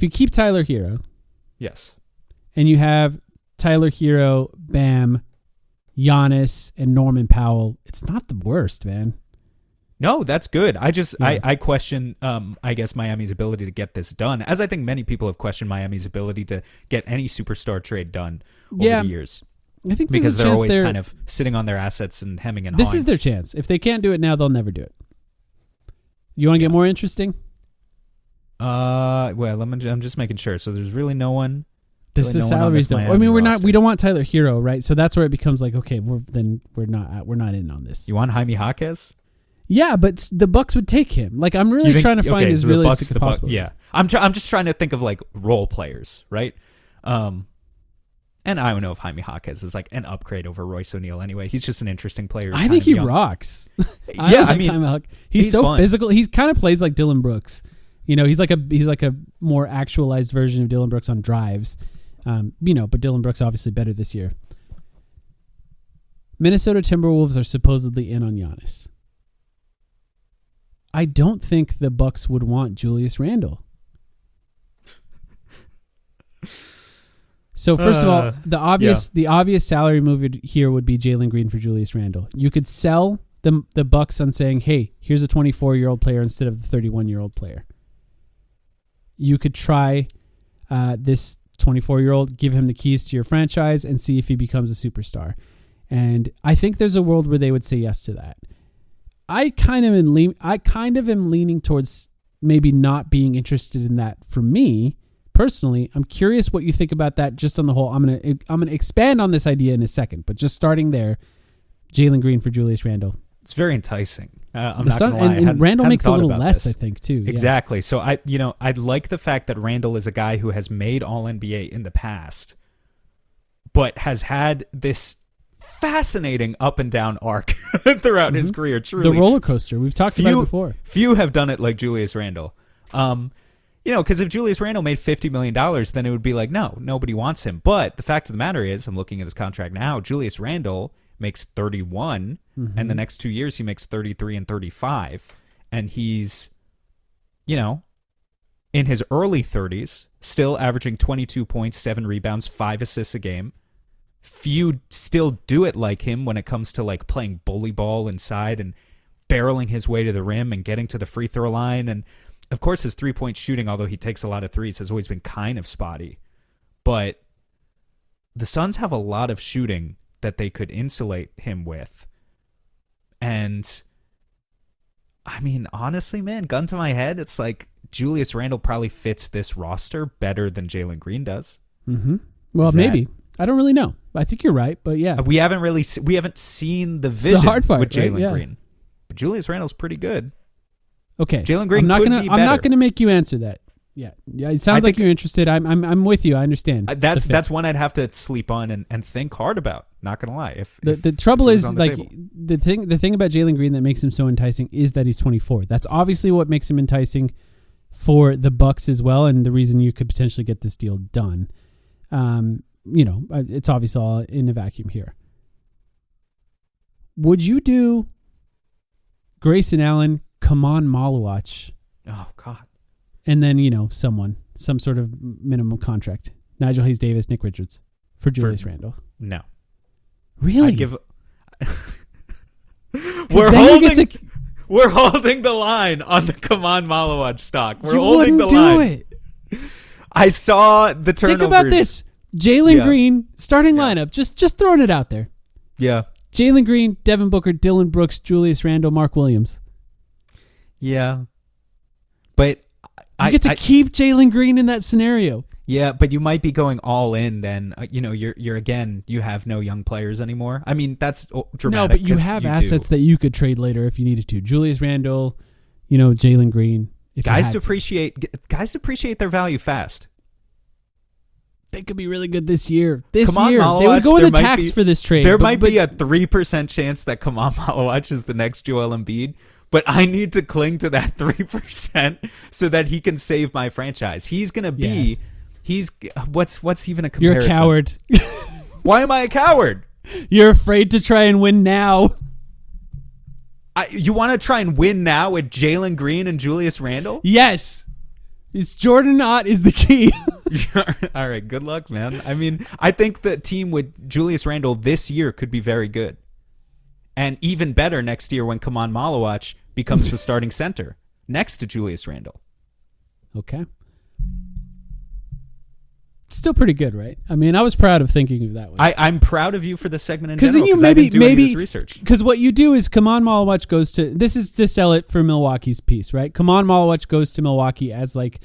keep Tyler Hero, yes, and you have Tyler Hero, Bam, Giannis, and Norman Powell, it's not the worst, man. No, that's good. I question, I guess, Miami's ability to get this done, as I think many people have questioned Miami's ability to get any superstar trade done over the years. I think because they're always kind of sitting on their assets and hemming and hawing. This is their chance. If they can't do it now, they'll never do it. You want to get more interesting? Well, I'm just making sure. So there's really no one. There's the salaries though. I mean, we don't want Tyler Hero, right? So that's where it becomes like, okay, we're not in on this. You want Jaime Jaquez? Yeah, but the Bucks would take him. Like, I'm really trying to find as realistic as possible. Yeah, I'm just trying to think of like role players, right? And I don't know if Jaime Jaquez is like an upgrade over Royce O'Neal. Anyway, he's just an interesting player. I think he rocks. He's so fun. Physical. He kind of plays like Dillon Brooks. He's like a more actualized version of Dillon Brooks on drives. But Dillon Brooks obviously better this year. Minnesota Timberwolves are supposedly in on Giannis. I don't think the Bucks would want Julius Randle. So first of all, the obvious salary move here would be Jalen Green for Julius Randle. You could sell the Bucks on saying, hey, here's a 24-year-old player instead of the 31-year-old player. You could try this 24-year-old, give him the keys to your franchise, and see if he becomes a superstar. And I think there's a world where they would say yes to that. I kind of am leaning towards maybe not being interested in that for me. Personally, I'm curious what you think about that just on the whole. I'm gonna expand on this idea in a second, but just starting there, Jalen Green for Julius Randle. It's very enticing. I'm not gonna lie. And Randle makes a little less, I think, too. Exactly. Yeah. So I like the fact that Randle is a guy who has made All-NBA in the past, but has had this fascinating up and down arc throughout his career. Truly, the roller coaster. We've talked about it before. Few have done it like Julius Randle. Because if Julius Randle made $50 million, then it would be like, no, nobody wants him. But the fact of the matter is, I'm looking at his contract now, Julius Randle makes 31, and the next 2 years he makes 33 and 35. And he's, in his early 30s, still averaging 22 points, 7 rebounds, 5 assists a game. Few still do it like him when it comes to like playing bully ball inside and barreling his way to the rim and getting to the free throw line. And of course, his three-point shooting, although he takes a lot of threes, has always been kind of spotty. But the Suns have a lot of shooting that they could insulate him with. And, I mean, honestly, man, gun to my head, it's like Julius Randle probably fits this roster better than Jalen Green does. Mm-hmm. Well, maybe. I don't really know. I think you're right, but yeah. We haven't seen the vision hard part, with Jalen right? Yeah. Green. But Julius Randle's pretty good. Okay, Jalen Green I'm could be better. not going to make you answer that. Yeah. It sounds like you're interested. I'm with you. I understand. That's one I'd have to sleep on and think hard about. Not going to lie. If the trouble is like table. the thing about Jalen Green that makes him so enticing is that he's 24. That's obviously what makes him enticing for the Bucks as well, and the reason you could potentially get this deal done. It's obviously all in a vacuum here. Would you do Grayson Allen, Kaman Malawach? Oh God. And then, some sort of minimum contract. Nigel Hayes-Davis, Nick Richards for Julius Randle. No. Really? We're holding the line on the Kaman Malawach stock. We're holding the line. Do it. I saw the turnovers. Think about this. Jalen Green, starting lineup. Just throwing it out there. Yeah. Jalen Green, Devin Booker, Dylan Brooks, Julius Randle, Mark Williams. Yeah. But you get to keep Jalen Green in that scenario. Yeah, but you might be going all in then. You're again, you have no young players anymore. I mean, that's dramatic. No, but you have assets that you could trade later if you needed to. Julius Randle, Jalen Green. Guys depreciate their value fast. They could be really good this year. Malawach, they would go in the tax for this trade. There might be a 3% chance that Kaman Malawach is the next Joel Embiid. But I need to cling to that 3% so that he can save my franchise. He's going to be... Yes. What's even a comparison? You're a coward. Why am I a coward? You're afraid to try and win now. You want to try and win now with Jalen Green and Julius Randle? Yes. It's Jordan Ott is the key. All right, good luck, man. I mean, I think the team with Julius Randle this year could be very good. And even better next year when Kaman Malawach becomes the starting center next to Julius Randle. Okay. Still pretty good, right? I mean, I was proud of thinking of that way. I'm proud of you for this segment in general. Because then you I didn't do any of this research. Because what you do is Kaman Malawach goes to... This is to sell it for Milwaukee's piece, right? Kaman Malawach goes to Milwaukee as like...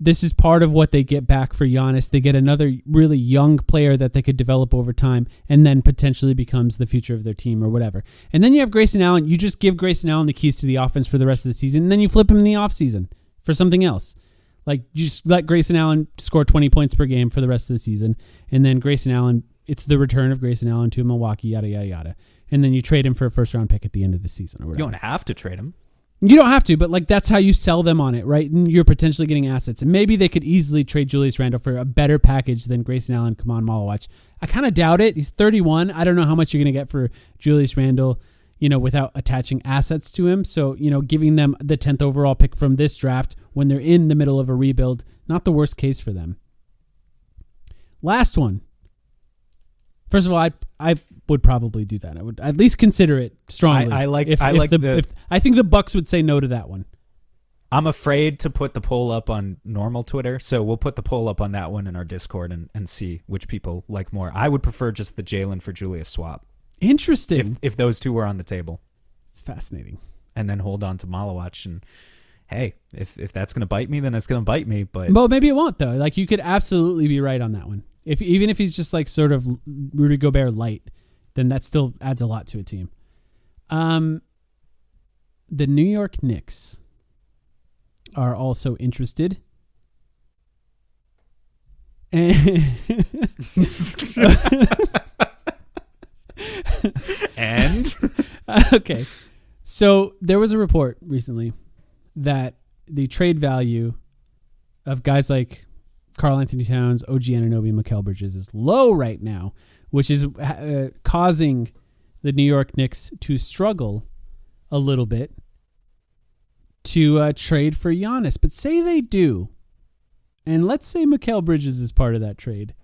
This is part of what they get back for Giannis. They get another really young player that they could develop over time and then potentially becomes the future of their team or whatever. And then you have Grayson Allen. You just give Grayson Allen the keys to the offense for the rest of the season, and then you flip him in the offseason for something else. Like, you just let Grayson Allen score 20 points per game for the rest of the season, and then Grayson Allen, it's the return of Grayson Allen to Milwaukee, yada, yada, yada. And then you trade him for a first-round pick at the end of the season or whatever. You don't have to trade him. You don't have to, but like that's how you sell them on it, right? And you're potentially getting assets. And maybe they could easily trade Julius Randle for a better package than Grayson Allen, Kaman Malawach. I kind of doubt it. He's 31. I don't know how much you're going to get for Julius Randle. without attaching assets to him. So, giving them the 10th overall pick from this draft when they're in the middle of a rebuild, not the worst case for them. Last one. First of all, I would probably do that. I would at least consider it strongly. I think the Bucks would say no to that one. I'm afraid to put the poll up on normal Twitter, so we'll put the poll up on that one in our Discord and see which people like more. I would prefer just the Jalen for Julius swap. Interesting. If those two were on the table. It's fascinating. And then hold on to Malawach, and hey, if that's going to bite me, then it's going to bite me. But maybe it won't, though. Like, you could absolutely be right on that one. Even if he's just like sort of Rudy Gobert light, then that still adds a lot to a team. The New York Knicks are also interested. And okay. So there was a report recently that the trade value of guys like Karl Anthony Towns, OG Anunoby, Mikal Bridges is low right now, which is causing the New York Knicks to struggle a little bit to trade for Giannis. But say they do, and let's say Mikal Bridges is part of that trade.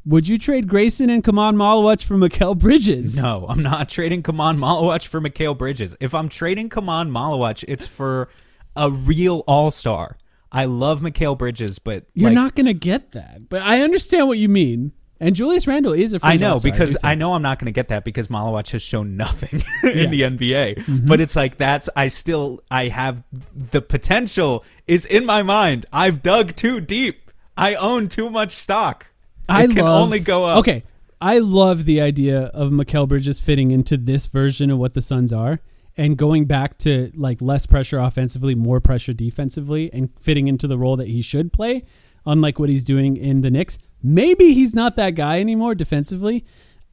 Would you trade Grayson and Kaman Malawach for Mikal Bridges? No, I'm not trading Kaman Malawach for Mikal Bridges. If I'm trading Kaman Malawach, it's for a real all-star. I love Mikal Bridges, but you're not going to get that. But I understand what you mean. And Julius Randle is a fringe all-star, because I know I'm not going to get that because Malawach has shown nothing in the NBA. Mm-hmm. But it's like I have the potential is in my mind. I've dug too deep. I own too much stock. It can only go up. Okay, I love the idea of Mikal Bridges fitting into this version of what the Suns are and going back to like less pressure offensively, more pressure defensively, and fitting into the role that he should play, unlike what he's doing in the Knicks. Maybe he's not that guy anymore defensively.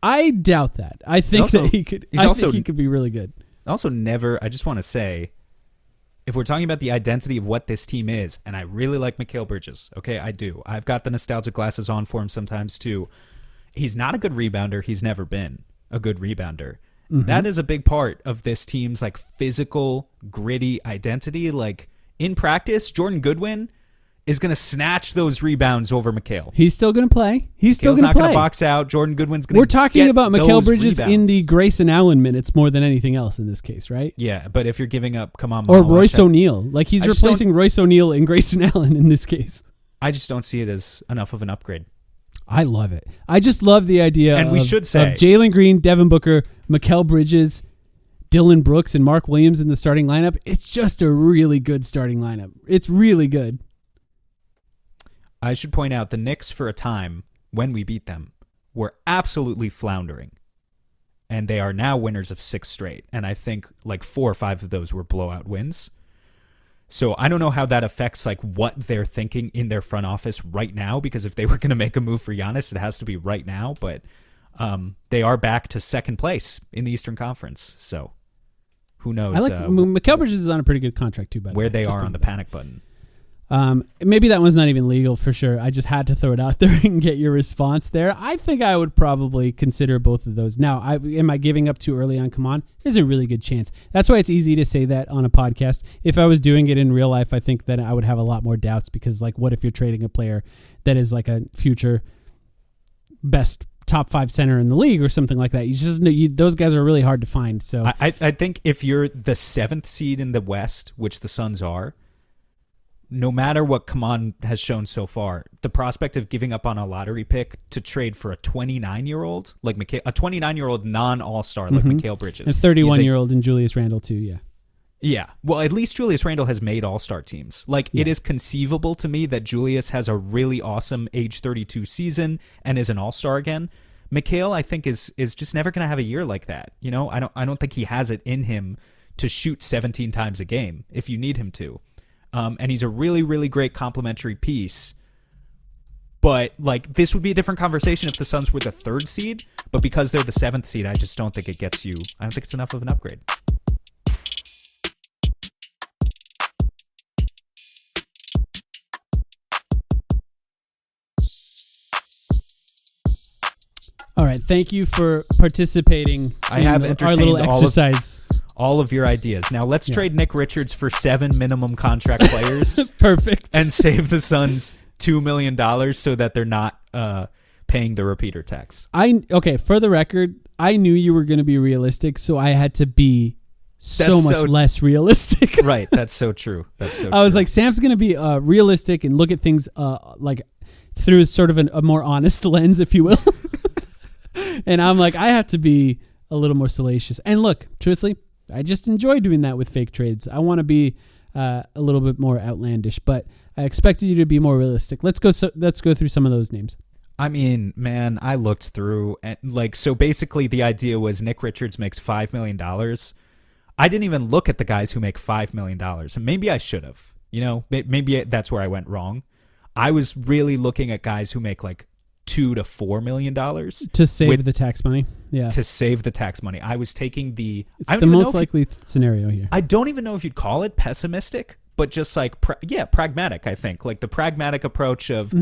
I doubt that. I think that he could. I think he could be really good. Also, I just want to say, if we're talking about the identity of what this team is, and I really like Mikal Bridges, okay, I do. I've got the nostalgic glasses on for him sometimes too. He's not a good rebounder. He's never been a good rebounder. Mm-hmm. That is a big part of this team's like physical, gritty identity. Like in practice, Jordan Goodwin is going to snatch those rebounds over Mikal. He's still going to play. He's still going to play. Not going to box out. Jordan Goodwin's going to. We're talking about Mikal Bridges in the Grayson Allen minutes more than anything else in this case, right? Yeah, but if you're giving up, or Royce O'Neal, like he's replacing Royce O'Neal and Grayson Allen in this case. I just don't see it as enough of an upgrade. I love it. I just love the idea and we should say of Jalen Green, Devin Booker, Mikal Bridges, Dylan Brooks, and Mark Williams in the starting lineup. It's just a really good starting lineup. It's really good. I should point out the Knicks for a time, when we beat them, were absolutely floundering. And they are now winners of 6 straight. And I think like 4 or 5 of those were blowout wins. So I don't know how that affects like what they're thinking in their front office right now, because if they were going to make a move for Giannis, it has to be right now. But they are back to second place in the Eastern Conference. So who knows? Mikal Bridges is on a pretty good contract too, by the way. Where they are on the panic button. Maybe that one's not even legal for sure. I just had to throw it out there and get your response there. I think I would probably consider both of those. Now, am I giving up too early on Kaman? There's a really good chance. That's why it's easy to say that on a podcast. If I was doing it in real life, I think that I would have a lot more doubts because, like, what if you're trading a player that is like a future best top 5 center in the league or something like that? You just those guys are really hard to find. So I think if you're the 7th seed in the West, which the Suns are, no matter what Kaman has shown so far, the prospect of giving up on a lottery pick to trade for a 29-year-old, like a 29-year-old non-all-star like Mikal Bridges. A 31-year-old in Julius Randle too, yeah. Yeah. Well, at least Julius Randle has made all-star teams. Like, it is conceivable to me that Julius has a really awesome age 32 season and is an all-star again. Mikal, I think, is just never going to have a year like that. You know, I don't think he has it in him to shoot 17 times a game if you need him to. And he's a really, really great complementary piece. But, like, this would be a different conversation if the Suns were the 3rd seed. But because they're the 7th seed, I just don't think it gets you. I don't think it's enough of an upgrade. All right. Thank you for participating I have our little entertained exercise. all of your ideas. Now let's trade Nick Richards for 7 minimum contract players. Perfect. And save the Suns $2 million so that they're not paying the repeater tax. Okay, for the record, I knew you were going to be realistic, so I had to be so much less realistic. Right, that's so true. I was like, Sam's going to be realistic and look at things like through sort of a more honest lens, if you will. And I'm like, I have to be a little more salacious. And look, truthfully, I just enjoy doing that with fake trades. I want to be a little bit more outlandish, but I expected you to be more realistic. Let's go through some of those names. I mean, man, I looked through and so basically the idea was Nick Richards makes $5 million. I didn't even look at the guys who make $5 million. And maybe I should have, maybe that's where I went wrong. I was really looking at guys who make like $2 to $4 million to save the tax money. Yeah. To save the tax money. I was taking it's the most likely scenario here. I don't even know if you'd call it pessimistic, but just like, pragmatic, I think. Like the pragmatic approach of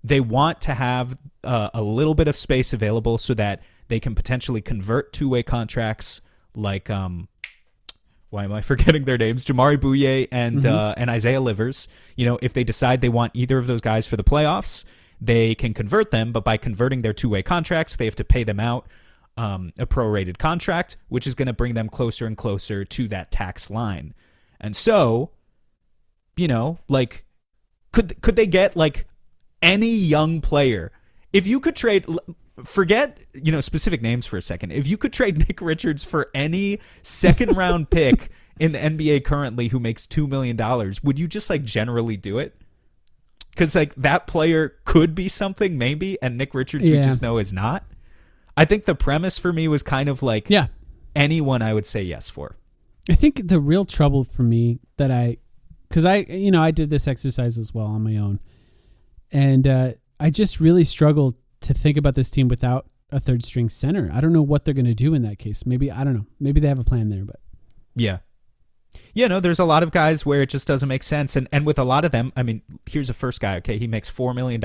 they want to have a little bit of space available so that they can potentially convert two-way contracts like, why am I forgetting their names? Jamari Bouye and Isaiah Livers. If they decide they want either of those guys for the playoffs, they can convert them, but by converting their two-way contracts, they have to pay them out a prorated contract, which is going to bring them closer and closer to that tax line. And so, like, could they get like any young player? If you could trade, forget specific names for a second. If you could trade Nick Richards for any second round pick in the NBA currently who makes $2 million, would you just like generally do it? Because like that player could be something maybe, and Nick Richards we just know is not. I think the premise for me was kind of like anyone I would say yes for. I think the real trouble for me because I did this exercise as well on my own, and I just really struggled to think about this team without a third string center. I don't know what they're going to do in that case. Maybe, I don't know. Maybe they have a plan there, but yeah. There's a lot of guys where it just doesn't make sense. And with a lot of them, I mean, here's a first guy, okay? He makes $4 million.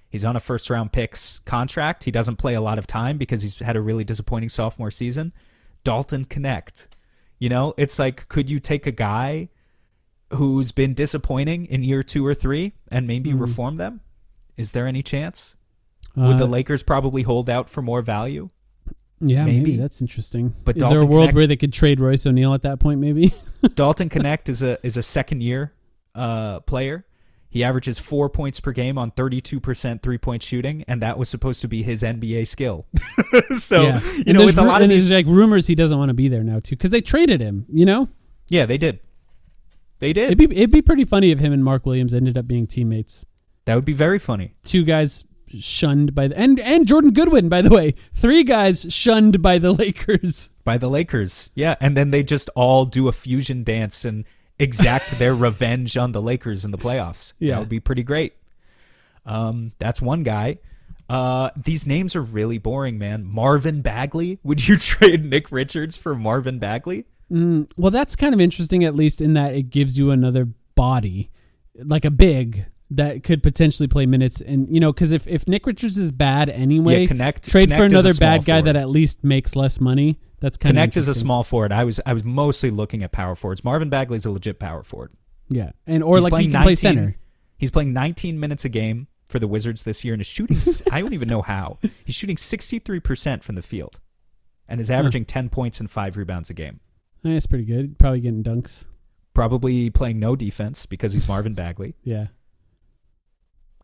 He's on a first-round picks contract. He doesn't play a lot of time because he's had a really disappointing sophomore season. Dalton Connect. It's like, could you take a guy who's been disappointing in year 2 or 3 and maybe reform them? Is there any chance? Would the Lakers probably hold out for more value? Yeah, maybe that's interesting. But is Dalton there a world Connect, where they could trade Royce O'Neal at that point? Maybe Dalton Connect is a second year player. He averages 4 points per game on 32% 3-point shooting, and that was supposed to be his NBA skill. So with a lot of there's like rumors he doesn't want to be there now too because they traded him. Yeah, they did. It'd be pretty funny if him and Mark Williams ended up being teammates. That would be very funny. 2 guys shunned by and Jordan Goodwin, by the way. 3 guys shunned by the Lakers. Yeah, and then they just all do a fusion dance and exact their revenge on the Lakers in the playoffs. Yeah. That would be pretty great. That's one guy. These names are really boring, man. Marvin Bagley. Would you trade Nick Richards for Marvin Bagley? Well, that's kind of interesting, at least in that it gives you another body, like a big that could potentially play minutes. And, because if Nick Richards is bad anyway, trade for another bad guy that at least makes less money. That's kind of Connect is a small forward. I was mostly looking at power forwards. Marvin Bagley's a legit power forward. Yeah. Or he can play center. He's playing 19 minutes a game for the Wizards this year and is shooting, I don't even know how. He's shooting 63% from the field and is averaging 10 points and 5 rebounds a game. That's pretty good. Probably getting dunks. Probably playing no defense because he's Marvin Bagley. Yeah.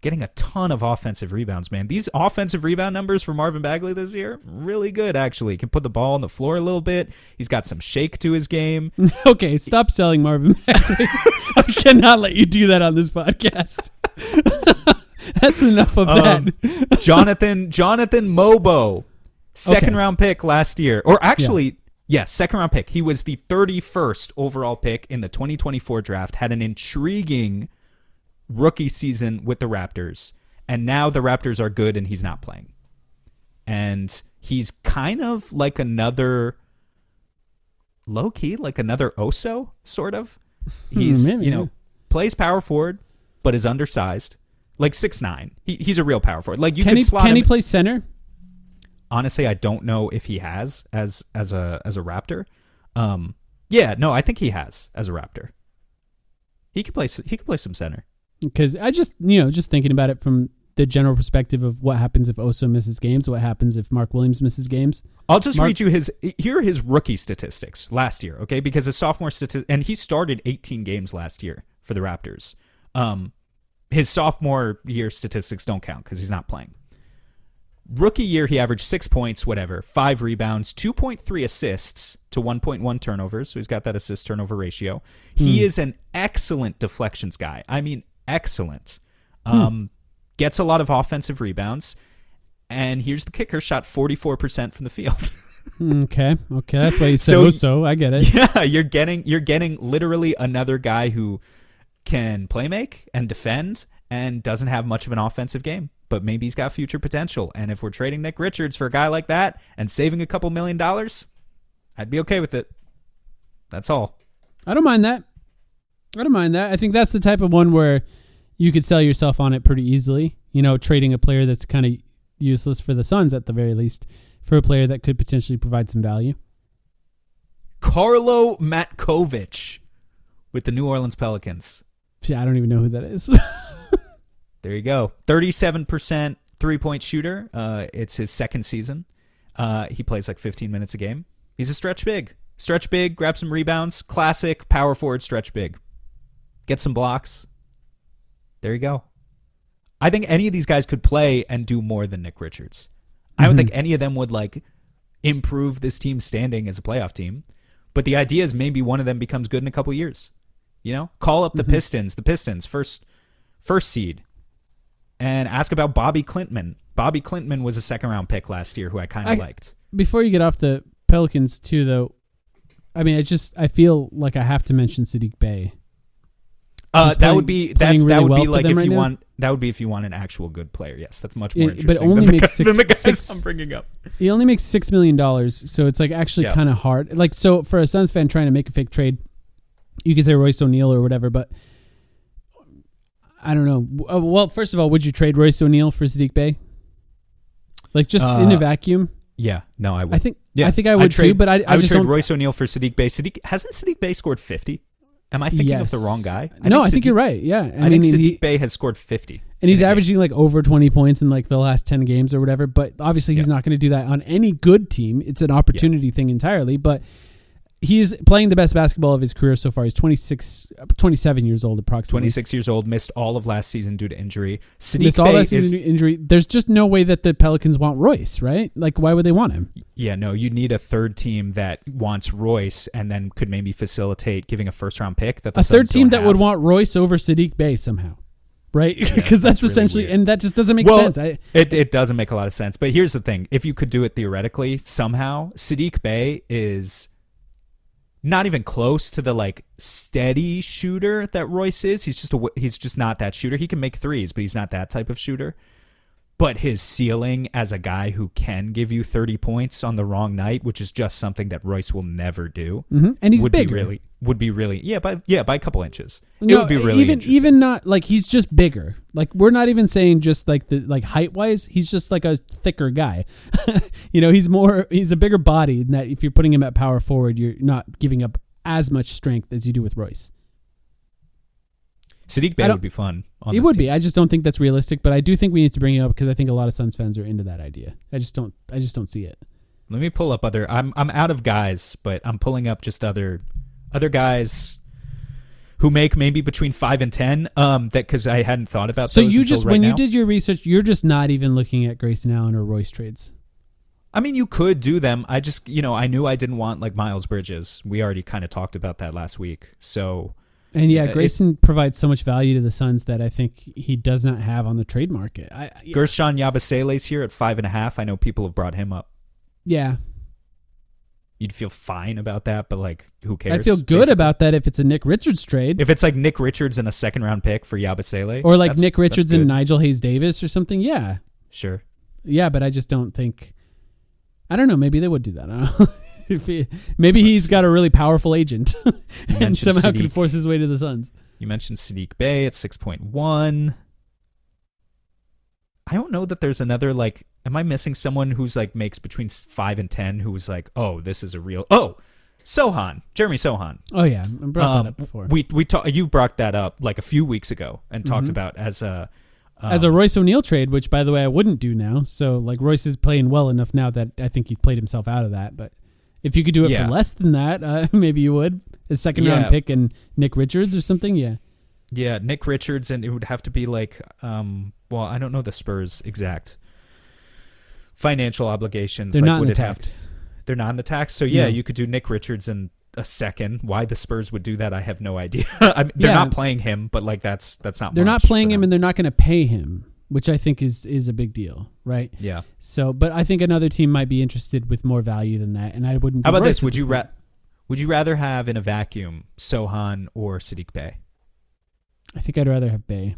Getting a ton of offensive rebounds, man. These offensive rebound numbers for Marvin Bagley this year, really good, actually. He can put the ball on the floor a little bit. He's got some shake to his game. Okay, stop selling Marvin Bagley. I cannot let you do that on this podcast. That's enough of that. Jonathan Mobo, second round pick last year. Or actually, yes, second round pick. He was the 31st overall pick in the 2024 draft, had an intriguing rookie season with the Raptors, and now the Raptors are good and he's not playing. And he's kind of like another low-key, like another Oso, sort of. He's, plays power forward, but is undersized. Like 6'9". He's a real power forward. Like you can slot him. Can he play center? honestly, I don't know if he has as a Raptor. Yeah, no, I think he has as a Raptor. He could play some center. Because I just thinking about it from the general perspective of what happens if Oso misses games, what happens if Mark Williams misses games. I'll just read you his rookie statistics last year, okay? Because his sophomore and he started 18 games last year for the Raptors. His sophomore year statistics don't count because he's not playing. Rookie year, he averaged 6 points, 5 rebounds, 2.3 assists to 1.1 turnovers. So he's got that assist-turnover ratio. He is an excellent deflections guy. I mean, excellent. Gets a lot of offensive rebounds. And here's the kicker, shot 44% from the field. Okay. That's why you said Oso. I get it. Yeah, you're getting literally another guy who can play make and defend and doesn't have much of an offensive game. But maybe he's got future potential. And if we're trading Nick Richards for a guy like that and saving a couple $1 million, I'd be okay with it. That's all. I don't mind that. I think that's the type of one where you could sell yourself on it pretty easily. Trading a player that's kind of useless for the Suns at the very least for a player that could potentially provide some value. Carlo Matkovic with the New Orleans Pelicans. Yeah, I don't even know who that is. There you go. 37% three-point shooter. It's his second season. He plays like 15 minutes a game. He's a stretch big. Stretch big, grab some rebounds. Classic power forward stretch big. Get some blocks. There you go. I think any of these guys could play and do more than Nick Richards. I don't think any of them would improve this team's standing as a playoff team. But the idea is maybe one of them becomes good in a couple years. Call up the Pistons. The Pistons, first seed. And ask about Bobby Clintman. Bobby Clintman was a second-round pick last year who I kind of liked. Before you get off the Pelicans, too, though, I mean, I feel like I have to mention Saddiq Bey. That would be like if you now? want. That would be if you want an actual good player. Yes, that's much more interesting. But only than makes the guys six. I'm bringing up. He only makes $6 million, so it's actually kind of hard. So for a Suns fan trying to make a fake trade, you could say Royce O'Neal or whatever, but I don't know. Well, first of all, would you trade Royce O'Neal for Saddiq Bey? In a vacuum? Yeah, no, I would. I think I would too, but I would just trade don't. Royce O'Neal for Saddiq Bey. Hasn't Saddiq Bey scored 50? Am I thinking of the wrong guy? I think you're right. Yeah, I think Saddiq Bey has scored 50, and he's averaging over 20 points in the last 10 games or whatever. But obviously, he's not going to do that on any good team. It's an opportunity thing entirely. But he's playing the best basketball of his career so far. He's 27 years old approximately. 26 years old, missed all of last season due to injury. Missed all last season due to injury. There's just no way that the Pelicans want Royce, right? Why would they want him? Yeah, no, you'd need a third team that wants Royce and then could maybe facilitate giving a first-round pick. That the Suns third team don't that have. would want Royce over Saddiq Bey somehow, right? Because that's essentially, really and that just doesn't make sense. It doesn't make a lot of sense. But here's the thing. If you could do it theoretically, somehow, Saddiq Bey is not even close to the steady shooter that Royce is. He's just not that shooter. He can make threes, but he's not that type of shooter. But his ceiling as a guy who can give you 30 points on the wrong night, which is just something that Royce will never do, and he's bigger. Would be really by a couple inches. It would be really even not he's just bigger. We're not even saying just the height wise. He's just a thicker guy. He's a bigger body. And that if you're putting him at power forward, you're not giving up as much strength as you do with Royce. Saddiq Bey would be fun. It would be. I just don't think that's realistic, but I do think we need to bring it up because I think a lot of Suns fans are into that idea. I just don't see it. Let me pull up other. I'm out of guys, but I'm pulling up just other guys who make maybe between 5 and 10. That because I hadn't thought about. So those you until just right when now. you did your research, you're just not even looking at Grayson Allen or Royce trades. I mean, you could do them. I just I knew I didn't want Miles Bridges. We already kind of talked about that last week. So. And Grayson provides so much value to the Suns that I think he does not have on the trade market. Gershon Yabusele's here at 5.5. I know people have brought him up. Yeah. You'd feel fine about that, but who cares? I feel good about that if it's a Nick Richards trade. If it's Nick Richards and a second-round pick for Yabusele. Or Nick Richards and Nigel Hayes-Davis or something, yeah. Sure. Yeah, but I just don't think... I don't know, maybe they would do that. I don't know. Maybe he's got a really powerful agent and somehow can force his way to the Suns. You mentioned Saddiq Bey at 6.1. I don't know that there's another, like, am I missing someone who's like makes between 5 and 10 who was like, oh, this is a real, Sohan, Jeremy Sohan. Oh yeah, I brought that up before. You brought that up like a few weeks ago and talked about as a Royce O'Neal trade, which by the way I wouldn't do now. So like Royce is playing well enough now that I think he played himself out of that. But if you could do it for less than that, maybe you would. A second round pick and Nick Richards or something. Yeah. Yeah, Nick Richards, and it would have to be like, well, I don't know the Spurs' exact financial obligations. They're like, not in the tax. They're not in the tax. So yeah, you could do Nick Richards and a second. Why the Spurs would do that, I have no idea. I mean, they're not playing him, but like that's not. They're not playing him, and they're not going to pay him, which I think is a big deal, right? Yeah. So, but I think another team might be interested with more value than that, and I wouldn't. How about this? Would you rather have in a vacuum Sohan or Saddiq Bey? I think I'd rather have Bey.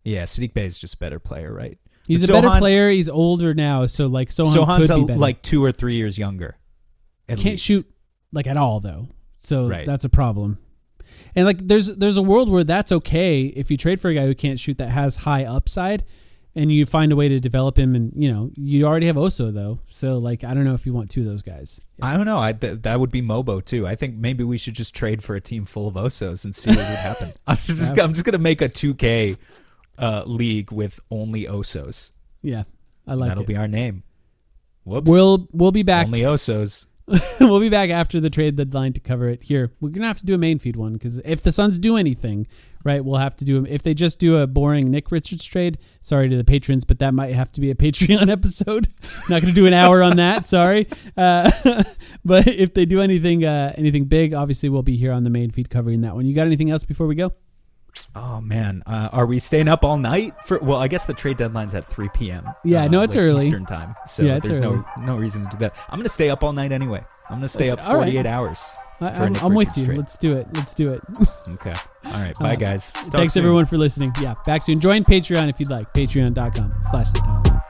Yeah, Saddiq Bey is just a better player, right? He's a better player. He's older now, so like Sohan's could be better. Like 2 or 3 years younger. Can't shoot like at all though, so that's a problem. And like there's a world where that's okay if you trade for a guy who can't shoot that has high upside, and you find a way to develop him. And you already have Oso though, so like I don't know if you want 2 of those guys. I don't know. That would be Mobo too. I think maybe we should just trade for a team full of Osos and see what would happen. I'm just gonna make a 2K league with only Osos. Yeah, I like that'll it. Be our name. Whoops. We'll be back. Only Osos. We'll be back after the trade deadline to cover it. Here, we're gonna have to do a main feed one because if the Suns do anything, right, we'll have to do. If they just do a boring Nick Richards trade, sorry to the patrons, but that might have to be a Patreon episode. Not gonna do an hour on that. Sorry, but if they do anything big, obviously we'll be here on the main feed covering that one. You got anything else before we go? Oh man, are we staying up all night for? Well, I guess the trade deadline's at 3 p.m. Yeah, no, it's like early Eastern time, so there's early. no reason to do that. I'm gonna stay up all night anyway. I'm gonna stay up 48 hours. I'm with you. Trade. Let's do it. Okay. All right. Bye, guys. Thanks everyone for listening. Yeah, back soon. Join Patreon if you'd like. Patreon.com/thetimeline.